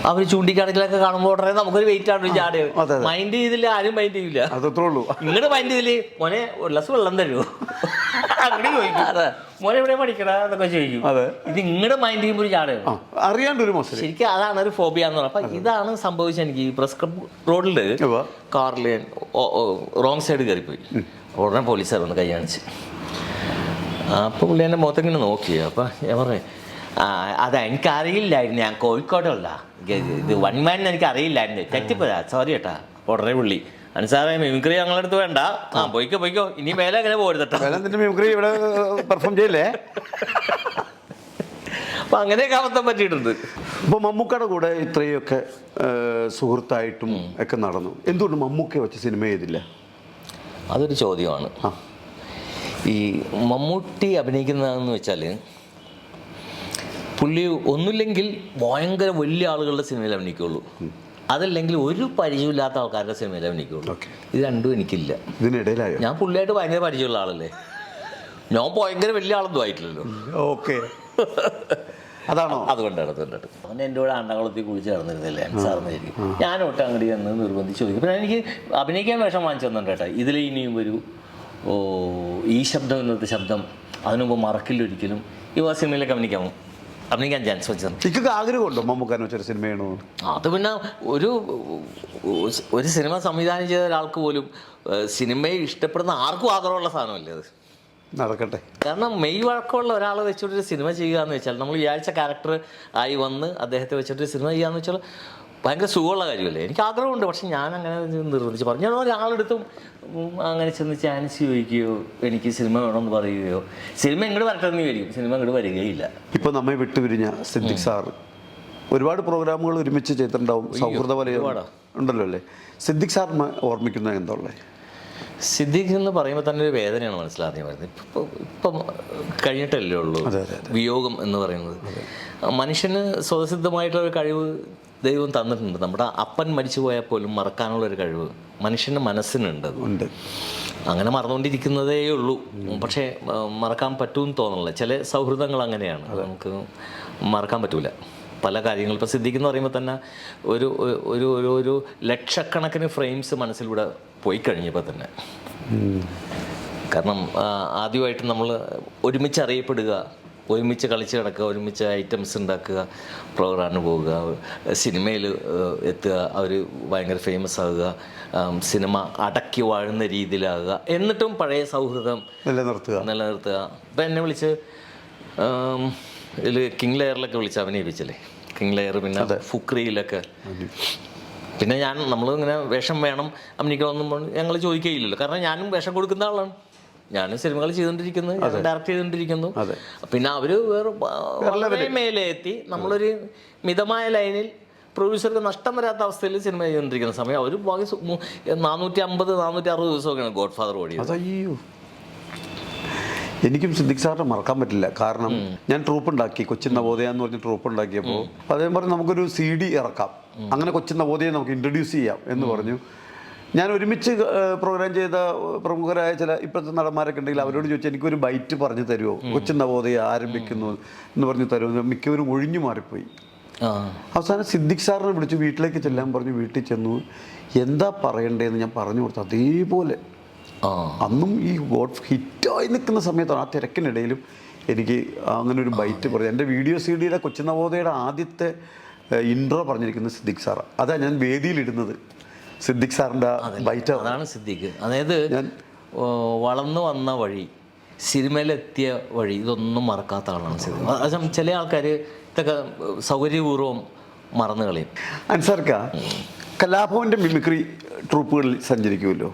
അവർ ചൂണ്ടിക്കാണിക്കലൊക്കെ കാണുമ്പോൾ ഉടനെ നമുക്കൊരു വെയിറ്റ് ആണ്, ഒരു ജാട. മൈൻഡ് ചെയ്തില്ല, ആരും മൈൻഡ് ചെയ്യില്ല. ഇങ്ങോട്ട് മൈൻഡ് ചെയ്തില്ലേ, മോനെ ഒരു ഗ്ലാസ് വെള്ളം തരുമോ, അങ്ങനെ ചോദിക്കും. അതെ, മോനെ എവിടെ പഠിക്കണ എന്നൊക്കെ ചോദിക്കും. ഇത് ഇങ്ങോട്ട് മൈൻഡ് ചെയ്യുമ്പോൾ ഒരു ജാടയാണ്, അറിയാണ്ടൊരു. ശരിക്കും അതാണ് ഒരു ഫോബിയ എന്ന് പറയുന്നത്. അപ്പം ഇതാണ് സംഭവിച്ചത് എനിക്ക്. ഈ പ്രസ് ക്ലബ് റോഡിൽ കാറിൽ റോങ് സൈഡ് കയറിപ്പോയി. ഉടനെ പോലീസുകാർ വന്ന് കൈ കാണിച്ച്. അപ്പോൾ പുള്ളി എൻ്റെ മുഖത്തിങ്ങനെ നോക്കി. അപ്പം ഞാൻ പറഞ്ഞു, അത് എനിക്കറിയില്ലായിരുന്നു, ഞാൻ കോഴിക്കോടുള്ള ഇത് 1 man എനിക്ക് അറിയില്ലായിരുന്നു, തെറ്റിപ്പോരാ, സോറി കേട്ടാ. ഉടനെ പുള്ളി അൻസാറെ മിമിക്രി ഞങ്ങളുടെ അടുത്ത് വേണ്ട, പൊയ്ക്കോ ഇനി മേലെ അങ്ങനെ പോരുതട്ടോ. നിന്റെ മിമിക്രി ഇവിടെ പെർഫോം ചെയ്യില്ലേ? അപ്പം അങ്ങനെയൊക്കെ അബദ്ധം പറ്റിയിട്ടുണ്ട്. ഇപ്പോൾ മമ്മൂക്കയുടെ കൂടെ ഇത്രയൊക്കെ സുഹൃത്തായിട്ടും ഒക്കെ നടന്നു, എന്തുകൊണ്ട് മമ്മൂക്കയെ വെച്ച് സിനിമ ചെയ്തില്ല? അതൊരു ചോദ്യമാണ്. ഈ മമ്മൂട്ടി അഭിനയിക്കുന്നതെന്ന് വെച്ചാൽ പുള്ളി ഒന്നുമില്ലെങ്കിൽ ഭയങ്കര വലിയ ആളുകളുടെ സിനിമയിൽ അഭിനയിക്കുള്ളൂ, അതല്ലെങ്കിൽ ഒരു പരിചയമില്ലാത്ത ആൾക്കാരുടെ സിനിമയിൽ അഭിനയിക്കുള്ളൂ. ഇത് രണ്ടും എനിക്കില്ല. ഇതിനിടയിലായോ? ഞാൻ പുള്ളിയായിട്ട് ഭയങ്കര പരിചയമുള്ള ആളല്ലേ, ഞാൻ ഭയങ്കര വലിയ ആളൊന്നും ആയിട്ടില്ലല്ലോ. ഓക്കെ, അതാണോ? അതുകൊണ്ടാണ്. അവൻ എൻ്റെ കൂടെ അണ്ടകുളത്തിൽ കുളിച്ച് നടന്നിരുന്നില്ലേ സാറിന് ശരിക്കും. ഞാൻ ഒട്ട് അങ്ങോട്ട് ചെന്ന് നിർബന്ധിച്ച് ചോദിക്കും. പിന്നെ എനിക്ക് അഭിനയിക്കാൻ വേഷം വാങ്ങിച്ചു തന്നിട്ടുണ്ട് കേട്ടോ. ഇതിൽ ഇനിയും ഒരു ഈ ശബ്ദം എന്നത്തെ ശബ്ദം അതിനുമുമ്പ് മറക്കില്ലൊരിക്കലും ഈ സിനിമയിലേക്ക് അഭിനയിക്കാൻ ചാൻസ് വെച്ചത്. എനിക്ക് ആഗ്രഹമുണ്ടോ മമ്മൂക്കാനെ വെച്ചൊരു സിനിമ ചെയ്യണോ? അത് പിന്നെ ഒരു സിനിമ സംവിധാനം ചെയ്ത ഒരാൾക്ക് പോലും സിനിമയെ ഇഷ്ടപ്പെടുന്ന ആർക്കും ആഗ്രഹമുള്ള സാധനമല്ലേ അത്. നടക്കട്ടെ. കാരണം മെയ് വഴക്കമുള്ള ഒരാളെ വെച്ചിട്ടൊരു സിനിമ ചെയ്യുക എന്ന് വെച്ചാൽ, നമ്മൾ വിചാരിച്ച ക്യാരക്ടർ ആയി വന്ന് അദ്ദേഹത്തെ വെച്ചിട്ടൊരു സിനിമ ചെയ്യാന്ന് വെച്ചാൽ ഭയങ്കര സുഖമുള്ള കാര്യമല്ലേ. എനിക്ക് ആഗ്രഹമുണ്ട്, പക്ഷെ ഞാൻ അങ്ങനെ നിർബന്ധിച്ച് പറഞ്ഞു. ഞാൻ ഒരാളെടുത്തും അങ്ങനെ ചെന്ന് ചാൻസ് ചോദിക്കുകയോ എനിക്ക് സിനിമ വേണമെന്ന് പറയുകയോ സിനിമ ഇങ്ങോട്ട് വരട്ടെന്ന് വിചാരിക്കും, സിനിമ ഇങ്ങോട്ട് വരികയില്ല. ഇപ്പോൾ നമ്മെ വിട്ടുപിരിഞ്ഞ സിദ്ദിഖ് സാർ ഒരുപാട് പ്രോഗ്രാമുകൾ ഒരുമിച്ച് ചെയ്തിട്ടുണ്ടാവും, സൗഹൃദ വലയം ഉണ്ടല്ലോ അല്ലേ? സിദ്ദിഖ് സാറിന് ഓർമ്മിക്കുന്നത് എന്താ ഉള്ളത്? സിദ്ദിഖ് എന്ന് പറയുമ്പോൾ തന്നെ ഒരു വേദനയാണ് മനസ്സിലാദ്യം വരുന്നത്. ഇപ്പം കഴിഞ്ഞിട്ടല്ലേ ഉള്ളൂ വിയോഗം എന്ന് പറയുന്നത്. മനുഷ്യന് സ്വതസിദ്ധമായിട്ടുള്ളൊരു കഴിവ് ദൈവം തന്നിട്ടുണ്ട്. നമ്മുടെ അപ്പൻ മരിച്ചു പോയാൽ പോലും മറക്കാനുള്ളൊരു കഴിവ് മനുഷ്യൻ്റെ മനസ്സിനുണ്ട്. അങ്ങനെ മറന്നുകൊണ്ടിരിക്കുന്നതേ ഉള്ളൂ, പക്ഷേ മറക്കാൻ പറ്റുമെന്ന് തോന്നുന്നില്ല. ചില സൗഹൃദങ്ങൾ അങ്ങനെയാണ്, നമുക്ക് മറക്കാൻ പറ്റൂല പല കാര്യങ്ങൾ. ഇപ്പോൾ സിദ്ദിഖ് എന്ന് പറയുമ്പോൾ തന്നെ ഒരു ഒരു ഒരു ലക്ഷക്കണക്കിന് ഫ്രെയിംസ് മനസ്സിലൂടെ പോയി കഴിഞ്ഞപ്പോൾ തന്നെ. കാരണം ആദ്യമായിട്ട് നമ്മൾ ഒരുമിച്ച് അറിയപ്പെടുക, ഒരുമിച്ച് കളിച്ച് കിടക്കുക, ഒരുമിച്ച് ഐറ്റംസ് ഉണ്ടാക്കുക, പ്രോഗ്രാമിന് പോവുക, സിനിമയിൽ എത്തുക, അവർ ഭയങ്കര ഫേമസ് ആവുക, സിനിമ അടക്കി വാഴുന്ന രീതിയിലാകുക, എന്നിട്ടും പഴയ സൗഹൃദം നിലനിർത്തുക. ഇപ്പം എന്നെ വിളിച്ച് ഇതിൽ കിങ് ലെയറിലൊക്കെ വിളിച്ച് അഭിനയിപ്പിച്ചല്ലേ, കിങ് ലെയർ, പിന്നെ ഫുക്രിയിലൊക്കെ. പിന്നെ നമ്മൾ ഇങ്ങനെ വേഷം വേണം അഭിനയിക്കണമെന്നും ഞങ്ങൾ ചോദിക്കുകയില്ലല്ലോ, കാരണം ഞാനും വേഷം കൊടുക്കുന്ന ആളാണ്. ഞാനും സിനിമകൾ ചെയ്തുകൊണ്ടിരിക്കുന്നു, ഡയറക്റ്റ് ചെയ്തുകൊണ്ടിരിക്കുന്നു. പിന്നെ അവർ വേറെ മേലെ എത്തി നമ്മളൊരു മിതമായ ലൈനിൽ പ്രൊഡ്യൂസർക്ക് നഷ്ടം വരാത്ത അവസ്ഥയിൽ സിനിമ ചെയ്തുകൊണ്ടിരിക്കുന്ന സമയം അവർ 450-460 ദിവസമൊക്കെയാണ് ഗോഡ് ഫാദർ ഓടിയത്. എനിക്കും സിദ്ദിഖ് സാറിനെ മറക്കാൻ പറ്റില്ല. കാരണം ഞാൻ ട്രൂപ്പ് ഉണ്ടാക്കി, കൊച്ചിൻ നവോദയ എന്ന് പറഞ്ഞ് ട്രൂപ്പ് ഉണ്ടാക്കിയപ്പോൾ അദ്ദേഹം പറഞ്ഞു നമുക്കൊരു CD ഇറക്കാം, അങ്ങനെ കൊച്ചിൻ നവോദയെ നമുക്ക് ഇൻട്രൊഡ്യൂസ് ചെയ്യാം എന്ന് പറഞ്ഞു. ഞാൻ ഒരുമിച്ച് പ്രോഗ്രാം ചെയ്ത പ്രമുഖരായ ചില ഇപ്പോഴത്തെ നടന്മാരൊക്കെ ഉണ്ടെങ്കിൽ അവരോട് ചോദിച്ചാൽ എനിക്കൊരു ബൈറ്റ് പറഞ്ഞു തരുമോ, കൊച്ചിൻ നവോദയ ആരംഭിക്കുന്നു എന്ന് പറഞ്ഞു തരുമോ, മിക്കവരും ഒഴിഞ്ഞു മാറിപ്പോയി. അവസാനം സിദ്ദിഖ് സാറിനെ വിളിച്ചു വീട്ടിലേക്ക് ചെല്ലാൻ പറഞ്ഞു. വീട്ടിൽ ചെന്നു എന്താ പറയണ്ടേന്ന് ഞാൻ പറഞ്ഞു കൊടുത്തു. അതേപോലെ അന്നും ഈ ഗോഡ് ഹിറ്റായി നിൽക്കുന്ന സമയത്താണ്, ആ തിരക്കിനിടയിലും എനിക്ക് അങ്ങനെ ഒരു ബൈറ്റ് പറഞ്ഞു. എൻ്റെ വീഡിയോ CD-യുടെ കൊച്ചിൻ നവോദയയുടെ ആദ്യത്തെ ഇൻട്രോ പറഞ്ഞിരിക്കുന്നത് സിദ്ദിഖ് സാർ. അതാണ് ഞാൻ വേദിയിലിടുന്നത്, സിദ്ദിഖ് സാറിൻ്റെ ബൈറ്റ്. അതാണ് സിദ്ദിഖ്. അതായത് ഞാൻ വളർന്നു വന്ന വഴി, സിനിമയിലെത്തിയ വഴി, ഇതൊന്നും മറക്കാത്ത ആളാണ് സിദ്ദിഖ്. അതേസമയം ചില ആൾക്കാർ ഇതൊക്കെ സൗകര്യപൂർവ്വം മറന്നു കളയും. അൻസാർക്ക കലാഭവൻ്റെ മിമിക്രി ട്രൂപ്പുകളിൽ സഞ്ചരിക്കുമല്ലോ.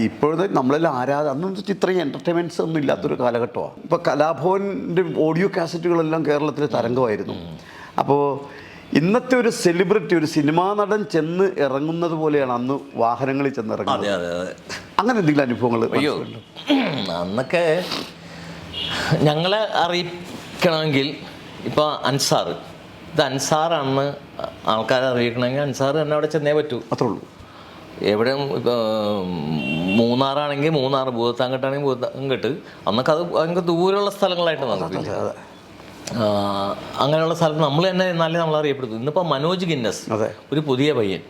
ഇപ്പോഴത്തെ നമ്മളെല്ലാം അന്നും ഇത്രയും എൻ്റർടൈൻമെൻറ്റ്സ് ഒന്നും ഇല്ലാത്തൊരു കാലഘട്ടമാണ്. ഇപ്പോൾ കലാഭവൻ്റെ ഓഡിയോ കാസറ്റുകളെല്ലാം കേരളത്തിൽ തരംഗമായിരുന്നു. അപ്പോൾ ഇന്നത്തെ ഒരു സെലിബ്രിറ്റി, ഒരു സിനിമാ നടൻ ചെന്ന് ഇറങ്ങുന്നത് പോലെയാണ് അന്ന് വാഹനങ്ങളിൽ ചെന്ന് ഇറങ്ങുന്നത്. അങ്ങനെ എന്തെങ്കിലും അനുഭവങ്ങൾ? അയ്യോ, അന്നൊക്കെ ഞങ്ങളെ അറിയിക്കണമെങ്കിൽ ഇപ്പോൾ അൻസാർ, ഇത് അൻസാറാണെന്ന് ആൾക്കാരെ അറിയിക്കണമെങ്കിൽ അൻസാർ തന്നെ അവിടെ ചെന്നേ പറ്റൂ, അത്രേ ഉള്ളൂ. എവിടെയും ഇപ്പോൾ മൂന്നാറാണെങ്കിൽ മൂന്നാർ, ഭൂതത്താങ്കട്ടാണെങ്കിൽ ഭൂതത്താങ്കട്ട്. അന്നൊക്കെ അത് ഭയങ്കര ദൂരമുള്ള സ്ഥലങ്ങളായിട്ട് നമുക്ക് അങ്ങനെയുള്ള സ്ഥലത്ത് നമ്മൾ തന്നെ എന്നാലേ നമ്മൾ അറിയപ്പെടുന്നു. ഇന്നിപ്പോൾ മനോജ് ഗിന്നസ്, ഒരു പുതിയ പയ്യൻ,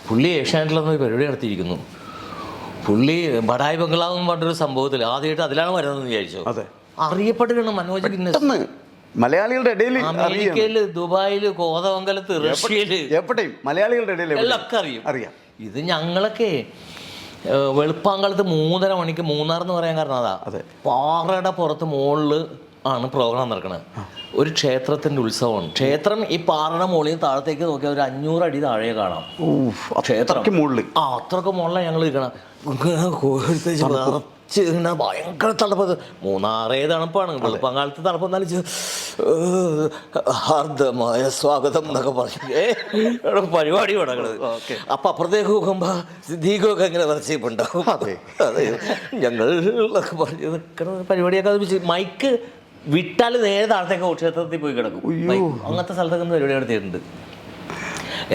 പുള്ളി ഏഷ്യാനെറ്റിലൊന്നും ഒരു പരിപാടി നടത്തിയിരിക്കുന്നു. പുള്ളി ബഡായി ബംഗ്ലാവ് എന്ന് പറഞ്ഞൊരു സംഭവത്തിൽ ആദ്യമായിട്ട് അതിലാണ് വരുന്നതെന്ന് വിചാരിച്ചു. അറിയപ്പെടുകയാണ് മനോജ് ഗിന്നസ്. മലയാളികളുടെ ഇടയിൽ അമേരിക്കയില്, ദുബായില്, കോതമംഗലത്ത്, റഷ്യയില്, എവിടെയും മലയാളികളുടെ ഇടയിൽ എല്ലൊക്കെ അറിയാം. ഇത് ഞങ്ങളൊക്കെ വെളുപ്പാങ്കാലത്ത് 3:30 മണിക്ക് മൂന്നാർ എന്ന് പറയാൻ കാരണം അതാ, പാറയുടെ പുറത്ത് മുകളിൽ ആണ് പ്രോഗ്രാം നടക്കുന്നത്. ഒരു ക്ഷേത്രത്തിൻ്റെ ഉത്സവമാണ്. ക്ഷേത്രം ഈ പാറയുടെ മുകളിൽ താഴത്തേക്ക് നോക്കിയാൽ ഒരു 500 അടി താഴെ കാണാം ക്ഷേത്രം. മുകളിൽ അത്രയ്ക്ക് മുകളിലാണ് ഞങ്ങൾ ഇരിക്കണം. ഇങ്ങനെ ഭയങ്കര തണുപ്പത്. മൂന്നാറേ തണുപ്പാണ്. വെളുപ്പങ്കാലത്ത് തണുപ്പ് എന്നാലും ഹാർദമായ സ്വാഗതം എന്നൊക്കെ പറഞ്ഞു പരിപാടി തുടങ്ങണത്. അപ്പം അപ്പുറത്തേക്ക് നോക്കുമ്പോൾ സിദ്ദീഖൊക്കെ ഇങ്ങനെ വരച്ചിട്ടുണ്ടാവും. അതെ ഞങ്ങൾ പറഞ്ഞു നിൽക്കണ പരിപാടിയൊക്കെ മൈക്ക് വിട്ടാൽ നേരെ താഴത്തേക്ക് ക്ഷേത്രത്തിൽ പോയി കിടക്കും. അങ്ങനത്തെ സ്ഥലത്തൊക്കെ പരിപാടി നടത്തിയിട്ടുണ്ട്.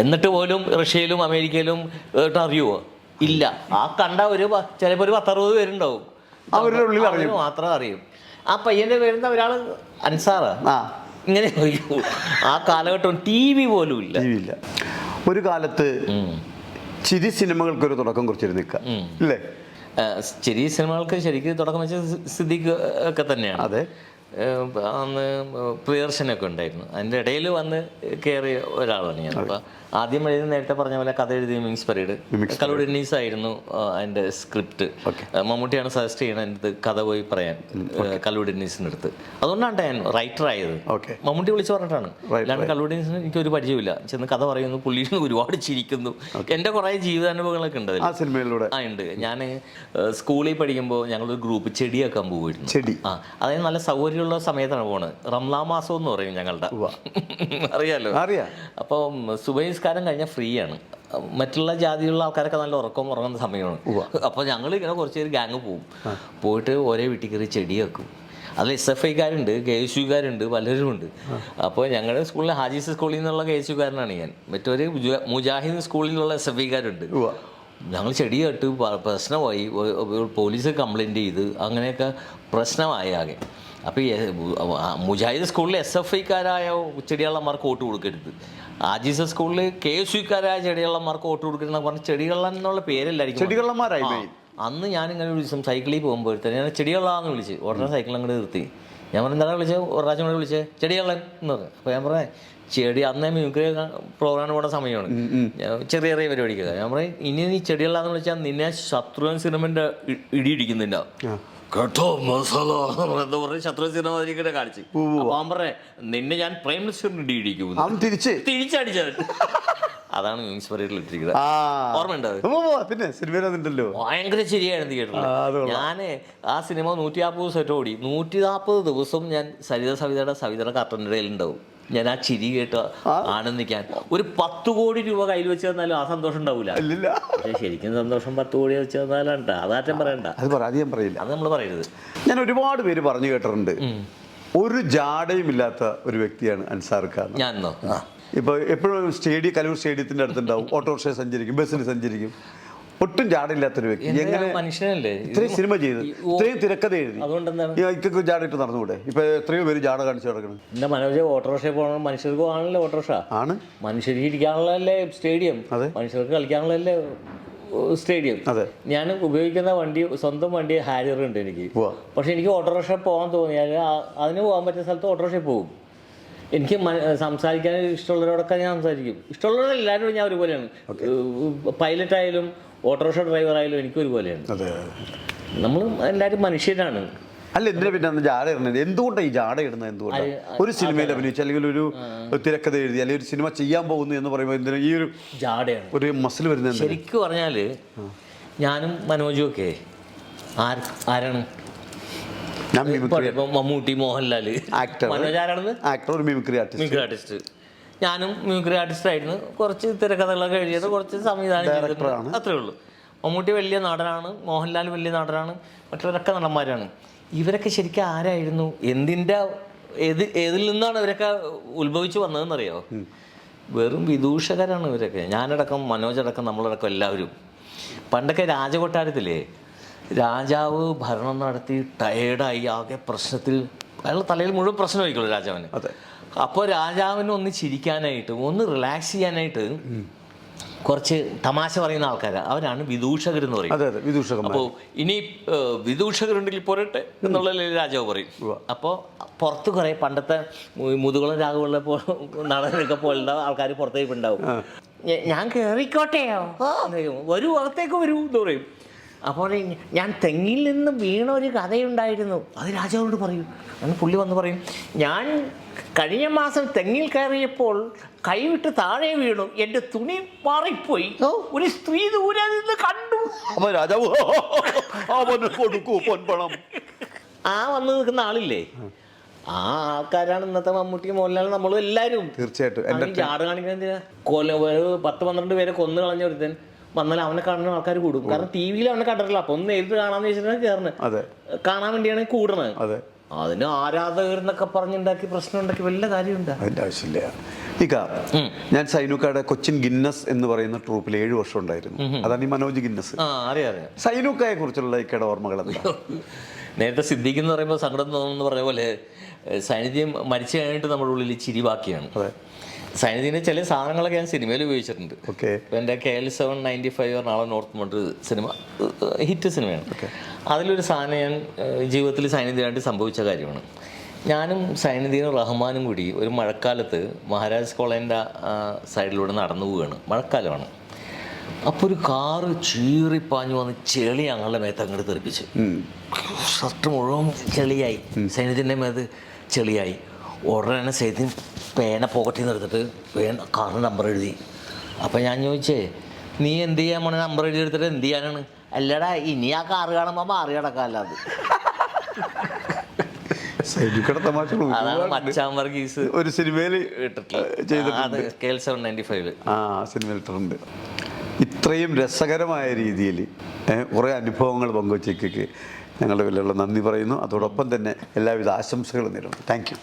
എന്നിട്ട് പോലും റഷ്യയിലും അമേരിക്കയിലും അറിയുമോ? ഇല്ല. ആ കണ്ട ചിലപ്പോൾ ഒരു 10-60 പേരുണ്ടാവും. അവരുടെ ഉള്ളിൽ മാത്രം അറിയും. ആ പയ്യൻ്റെ പേരുന്ന ഒരാൾ അൻസാറാ. ഇങ്ങനെ ആ കാലഘട്ടം TV പോലും ഇല്ല. ഒരു കാലത്ത് ചിരി സിനിമകൾക്കൊരു തുടക്കം കുറിച്ചിരുന്നിക്ക അല്ലേ? ചിരി സിനിമകൾക്ക് ശരിക്കും തുടക്കം വെച്ച സിദ്ദീഖ് ഒക്കെ തന്നെയാണ്. അതെ. അന്ന് പ്രിയദർശനൊക്കെ ഉണ്ടായിരുന്നു. അതിൻ്റെ ഇടയിൽ വന്ന് കയറിയ ഒരാളാണ് ഞാൻ. അപ്പോൾ ആദ്യം എഴുതി നേരത്തെ പറഞ്ഞ പോലെ കഥ എഴുതിയ മിംസ് പരേഡ് കലൂർ ഡെന്നീസ് ആയിരുന്നു അതിൻ്റെ സ്ക്രിപ്റ്റ്. മമ്മൂട്ടിയാണ് സജസ്റ്റ് ചെയ്യണത് എൻ്റെ കഥ പോയി പറയാൻ കലൂർ ഡെന്നീസിൻ്റെ അടുത്ത്. അതുകൊണ്ടാണ് ഞാൻ റൈറ്റർ ആയത്. മമ്മൂട്ടി വിളിച്ച് പറഞ്ഞിട്ടാണ്. അല്ലാണ്ട് കലൂർ ഡെന്നീസിന് എനിക്കൊരു പരിചയമില്ല. ചെന്ന് കഥ പറയുന്നു, പുള്ളിയിൽ ഒരുപാട് ചിരിക്കുന്നു. എൻ്റെ കുറേ ജീവിതാനുഭവങ്ങളൊക്കെ ഉണ്ട് ആ സിനിമയിലൂടെ. ഉണ്ട്. ഞാൻ സ്കൂളിൽ പഠിക്കുമ്പോൾ ഞങ്ങളൊരു ഗ്രൂപ്പ് ചെടിയാക്കാൻ പോകുമായിരുന്നു. അതായത് നല്ല സൗകര്യമുള്ള സമയത്താണ് പോണത്. റംലാൻ മാസം എന്ന് പറയും ഞങ്ങളുടെ. അറിയാലോ? അപ്പം സുബഹിസ്കാരം കഴിഞ്ഞാൽ ഫ്രീ ആണ്. മറ്റുള്ള ജാതിയിലുള്ള ആൾക്കാരൊക്കെ നല്ല ഉറങ്ങുന്ന സമയമാണ്. അപ്പോൾ ഞങ്ങൾ ഇങ്ങനെ കുറച്ച് പേര് ഗ്യാങ് പോകും. പോയിട്ട് ഒരേ വീട്ടിൽ കയറി ചെടി വെക്കും. അതിൽ SFIക്കാരുണ്ട്, KSUക്കാരുണ്ട്, പലരും ഉണ്ട്. അപ്പോൾ ഞങ്ങളുടെ സ്കൂളിൽ ഹാജീസ് സ്കൂളിൽ നിന്നുള്ള KSUക്കാരനാണ് ഞാൻ. മറ്റൊരു മുജാഹിദ് സ്കൂളിൽ നിന്നുള്ള SFIക്കാരുണ്ട്. ഞങ്ങൾ ചെടി കെട്ട് പ്രശ്നമായി. പോലീസ് കംപ്ലൈൻറ്റ് ചെയ്ത് അങ്ങനെയൊക്കെ പ്രശ്നമായി ആകെ. അപ്പോൾ മുജാഹിദ് സ്കൂളിൽ SFIക്കാരായ ചെടികള്ളന്മാർക്ക് വോട്ട് കൊടുക്കരുത്, ആജീസ് സ്കൂളിൽ KSUക്കാരായ ചെടികള്ളന്മാർക്ക് വോട്ട് കൊടുക്കരുതെന്ന് പറഞ്ഞ് ചെടികള്ളൻ എന്നുള്ള പേരല്ലായിരിക്കും ചെടികള്ളന്മാരായി. അന്ന് ഞാനിങ്ങനെ ഒരു ദിവസം സൈക്കിളിൽ പോകുമ്പോഴത്തേന് ഞാൻ ചെടികള്ളാന്ന് വിളിച്ച് ഉടനെ സൈക്കിൾ അങ്ങോട്ട് നിർത്തി. ഞാൻ പറഞ്ഞു എന്താണ് വിളിച്ചത്? ഒരു പ്രാവശ്യം കൂടെ വിളിച്ചത് ചെടികള്ളൻ എന്ന് പറഞ്ഞു. അപ്പോൾ ഞാൻ പറഞ്ഞേ ചെടി അന്നേ മ്യൂസിക് പ്രോഗ്രാമിന് പോകുന്ന സമയമാണ്. ചെറിയ ചെറിയ പരിപാടിക്കൊക്കെ ഞാൻ പറയും ഇനി നീ ചെടികള്ളാന്ന് വിളിച്ചാൽ നിന്നെ ശത്രുഘ്നൻ സിനിമൻ്റെ ഇടിയിടിക്കുന്നില്ല കേട്ടോ മസാല എന്താ പറയുക. ശത്രുഘ്നൻ സിനിമ കാണിച്ച് അപ്പം പറഞ്ഞേ നിന്നെ ഞാൻ പ്രൈം മിനിസ്റ്ററിന് ഇടിയിടിക്കും. തിരിച്ചടിച്ചത്. അതാണ് മ്യൂസിക് പരേഡിൽ ഇട്ടിരിക്കുന്നത്. ഓർമ്മയുണ്ടോ? പിന്നെ സിനിമയിലുണ്ടല്ലോ. ഭയങ്കര ശരിയായിരുന്നു തിയേറ്ററിൽ. ഞാൻ ആ സിനിമ 150 ദിവസം ഓടി. 140 ദിവസം ഞാൻ സവിതയുടെ കർട്ടൻ്റെ ഇടയിൽ ഉണ്ടാവും. ഞാൻ ആ ചിരി കേട്ട് ആനന്ദിക്കാൻ. ഒരു 10 കോടി രൂപ കയ്യിൽ വെച്ച് തന്നാലും ആ സന്തോഷം ഉണ്ടാവില്ല. പക്ഷേ ശരിക്കും സന്തോഷം 10 കോടി വെച്ച് തന്നാലുണ്ട്. അതാറ്റം പറയണ്ട. അത് നമ്മൾ പറയരുത്. ഞാൻ ഒരുപാട് പേര് പറഞ്ഞു കേട്ടിട്ടുണ്ട് ഒരു ജാടയും ഇല്ലാത്ത ഒരു വ്യക്തിയാണ് അൻസാർ ഖാൻ. ഞാനോ? ഇപ്പോൾ എപ്പോഴും കലൂർ സ്റ്റേഡിയത്തിൻ്റെ അടുത്തുണ്ടാവും. ഓട്ടോറിക്ഷ സഞ്ചരിക്കും, ബസ്സിൽ സഞ്ചരിക്കും. ഒട്ടും ജാടയില്ലാത്തൊരു വ്യക്തി. എങ്ങനെ മനുഷ്യനല്ലേ ഇത്രയും സിനിമ ചെയ്ത് ഇത്രയും തിരക്കഥ എഴുതി ഇക്കൊക്കെ ജാടയിട്ട് നടന്നുകൂടെ? ഇപ്പൊ എത്രയോ പേര് ജാട കാണിച്ചു നടക്കണം. എന്റെ മനോജ് ഓട്ടോറിക്ഷ പോകണം. മനുഷ്യർക്ക് ആണല്ലോ ഓട്ടോറിക്ഷ. ആണ്. മനുഷ്യർക്ക് ഇരിക്കാനുള്ളതല്ലേ സ്റ്റേഡിയം. മനുഷ്യർക്ക് കളിക്കാനുള്ളതല്ലേ സ്റ്റേഡിയം. ഞാൻ ഉപയോഗിക്കുന്ന വണ്ടി സ്വന്തം വണ്ടി ഹാരിയർ ഉണ്ട് എനിക്ക്. പക്ഷെ എനിക്ക് ഓട്ടോറിക്ഷ പോകാൻ തോന്നിയാൽ അതിന് പോകാൻ പറ്റുന്ന സ്ഥലത്ത് ഓട്ടോറിക്ഷ പോകും. എനിക്ക് സംസാരിക്കാൻ ഇഷ്ടമുള്ളവരോടൊക്കെ ഞാൻ സംസാരിക്കും. ഇഷ്ടമുള്ളവരെല്ലാവരും ഞാൻ ഒരുപോലെയാണ്. പൈലറ്റായാലും ഓട്ടോറിക്ഷ ഡ്രൈവറായാലും എനിക്ക് ഒരുപോലെയാണ്. നമ്മൾ എല്ലാവരും മനുഷ്യരാണ്. അല്ല എന്തിനാ പിന്നെ ജാട ഇടുന്നത്? എന്തുകൊണ്ടാണ് ഈ ജാട ഇടുന്നത്? എന്തുകൊണ്ടാണ് ഒരു സിനിമയിൽ അഭിനയിച്ച് അല്ലെങ്കിൽ ഒരു തിരക്കഥ എഴുതി അല്ലെങ്കിൽ ഒരു സിനിമ ചെയ്യാൻ പോകുന്നു എന്ന് പറയുമ്പോൾ എന്തിനാ ഈ ഒരു ജാടയാണ്, ഒരു മസിൽ വരുന്നത്? ശരിക്കും പറഞ്ഞാൽ ഞാനും മനോജും ഒക്കെ ആരാണ്? മമ്മൂട്ടി, മോഹൻലാൽ, മനോജ് ആരാണെന്ന്? Actor, mimicry artist. ഞാനും മിമിക്രി ആർട്ടിസ്റ്റായിരുന്നു. കുറച്ച് തിരക്കഥകളൊക്കെ എഴുതിയത്, കുറച്ച് സംവിധാനം ചെയ്തിട്ട് അത്രേ ഉള്ളൂ. മമ്മൂട്ടി വലിയ നടനാണ്, മോഹൻലാൽ വലിയ നടനാണ്, മറ്റുള്ളവരൊക്കെ നടന്മാരാണ്. ഇവരൊക്കെ ശരിക്കും ആരായിരുന്നു? ഏതിൽ നിന്നാണ് ഇവരൊക്കെ ഉത്ഭവിച്ചു വന്നതെന്നറിയോ? വെറും വിദൂഷകരാണ് ഇവരൊക്കെ. ഞാനടക്കം, മനോജടക്കം, നമ്മളടക്കം എല്ലാവരും. പണ്ടൊക്കെ രാജകൊട്ടാരത്തിലെ രാജാവ് ഭരണം നടത്തി ടയേർഡായി ആകെ പ്രശ്നത്തിൽ, അയാളുടെ തലയിൽ മുഴുവൻ പ്രശ്നമായിരിക്കുള്ളൂ രാജാവിന്. അപ്പോൾ രാജാവിന് ഒന്ന് ചിരിക്കാനായിട്ട്, ഒന്ന് റിലാക്സ് ചെയ്യാനായിട്ട് കുറച്ച് തമാശ പറയുന്ന ആൾക്കാരാണ്, അവരാണ് വിദൂഷകരെന്ന് പറയും. അപ്പോൾ ഇനി വിദൂഷകരുണ്ടെങ്കിൽ പോരട്ടെ എന്നുള്ളതിൽ രാജാവ് പറയും. അപ്പോൾ പുറത്ത് കുറേ പണ്ടത്തെ മുതുകുളം രാഘവള്ള നടനൊക്കെ പോലുള്ള ആൾക്കാർ പുറത്തേക്ക് ഉണ്ടാവും. ഞാൻ കയറിക്കോട്ടെയോ, വരൂ, അകത്തേക്ക് വരൂ എന്ന് പറയും. അപ്പോൾ ഞാൻ തെങ്ങിൽ നിന്ന് വീണ ഒരു കഥയുണ്ടായിരുന്നു, അത് രാജാവിനോട് പറയും. അന്ന് പുള്ളി വന്ന് പറയും, ഞാൻ കഴിഞ്ഞ മാസം തെങ്ങിൽ കയറിയപ്പോൾ കൈവിട്ട് താഴെ വീണു, എൻ്റെ തുണി മാറിപ്പോയി, ഒരു സ്ത്രീ ദൂരെ നിന്ന് കണ്ടു. അപ്പൊ രാജാവ് അവന് കൊടുക്കൂ പൊൻപണം. ആ വന്ന് നിൽക്കുന്ന ആളില്ലേ, ആ ആൾക്കാരാണ് ഇന്നത്തെ മമ്മൂട്ടി, മോഹൻലാൽ, നമ്മളും എല്ലാവരും. തീർച്ചയായിട്ടും ജാട് കാണിക്കാൻ ഒരു 10-12 പേരെ കൊന്നു കളഞ്ഞ ഒരുത്തൻ വന്നാൽ അവനെ കാണുന്ന ആൾക്കാർ കൂടും. കാരണം ടി വിയിൽ അവനെ കണ്ടിട്ടില്ല, അപ്പൊ ഒന്ന് നേരിട്ട് കാണാന്ന് വെച്ചിട്ടാണ് കയറുന്നത്, കാണാൻ വേണ്ടിയാണ് കൂടണത്. അതിന് ആരാധകരെന്നൊക്കെ പറഞ്ഞുണ്ടാക്കി പ്രശ്നം ഉണ്ടാക്കി വല്ല കാര്യമുണ്ട്? അതിന്റെ ആവശ്യമില്ല. ഇക്ക, ഞാൻ സൈനുക്കയുടെ കൊച്ചിൻ ഗിന്നസ് എന്ന് പറയുന്ന ട്രൂപ്പിൽ 7 വർഷം ഉണ്ടായിരുന്നു. അതാണ് ഈ മനോജ് ഗിന്നസ്. അറിയാം. സൈനുക്കയെ കുറിച്ചുള്ള ഇക്കയുടെ ഓർമ്മകൾ എന്താ? നേരത്തെ സിദ്ദീഖ് എന്ന് പറയുമ്പോൾ സങ്കടം തോന്നുന്നു പറഞ്ഞ പോലെ സൈനിധ്യം മരിച്ചു കഴിഞ്ഞിട്ട് നമ്മുടെ ഉള്ളിൽ ചിരി ബാക്കിയാണ്. സൈനിധ്യൻ്റെ ചില സാധനങ്ങളൊക്കെ ഞാൻ സിനിമയിൽ ഉപയോഗിച്ചിട്ടുണ്ട്. ഇപ്പം എൻ്റെ KL795 നാളെ നോർത്ത് മണ്ട് സിനിമ ഹിറ്റ് സിനിമയാണ്. അതിലൊരു സാധനം ഞാൻ ജീവിതത്തിൽ സൈനിധ്യമായിട്ട് സംഭവിച്ച കാര്യമാണ്. ഞാനും സൈനിധ്യനും റഹ്മാനും കൂടി ഒരു മഴക്കാലത്ത് മഹാരാജ് കോളേജിൻ്റെ സൈഡിലൂടെ നടന്നു പോവുകയാണ്. മഴക്കാലമാണ്. അപ്പോൾ ഒരു കാറ് ചീറിപ്പാഞ്ഞു വന്ന് ചെളി ഞങ്ങളുടെ മേത്ത് അങ്ങോട്ട് തെറിപ്പിച്ചു. ഷർട്ട് മുഴുവൻ ചെളിയായി, സൈനിധ്യൻ്റെ മേത്ത് ചെളിയായി. ഉടനെ സൈന്യം പേന പോക്കറ്റിൽ നിന്ന് എടുത്തിട്ട് കാറിന് നമ്പർ എഴുതി. അപ്പം ഞാൻ ചോദിച്ചേ, നീ എന്ത് ചെയ്യാൻ പോണ? നമ്പർ എഴുതി എടുത്തിട്ട് എന്ത് ചെയ്യാനാണ്? അല്ലടാ, ഇനി ആ കാറ് കാണുമ്പോൾ മാറി കിടക്കാമല്ലാതെ. അതാണ് മച്ചാൻ വർഗീസ് ഒരു സിനിമയിൽ KL795 സിനിമയിൽ ഇട്ടിട്ടുണ്ട്. ഇത്രയും രസകരമായ രീതിയിൽ കുറേ അനുഭവങ്ങൾ പങ്കുവച്ചേക്ക് ഞങ്ങളുടെ വലിയുള്ള നന്ദി പറയുന്നു. അതോടൊപ്പം തന്നെ എല്ലാവിധ ആശംസകളും നേരുന്നു. Thank you.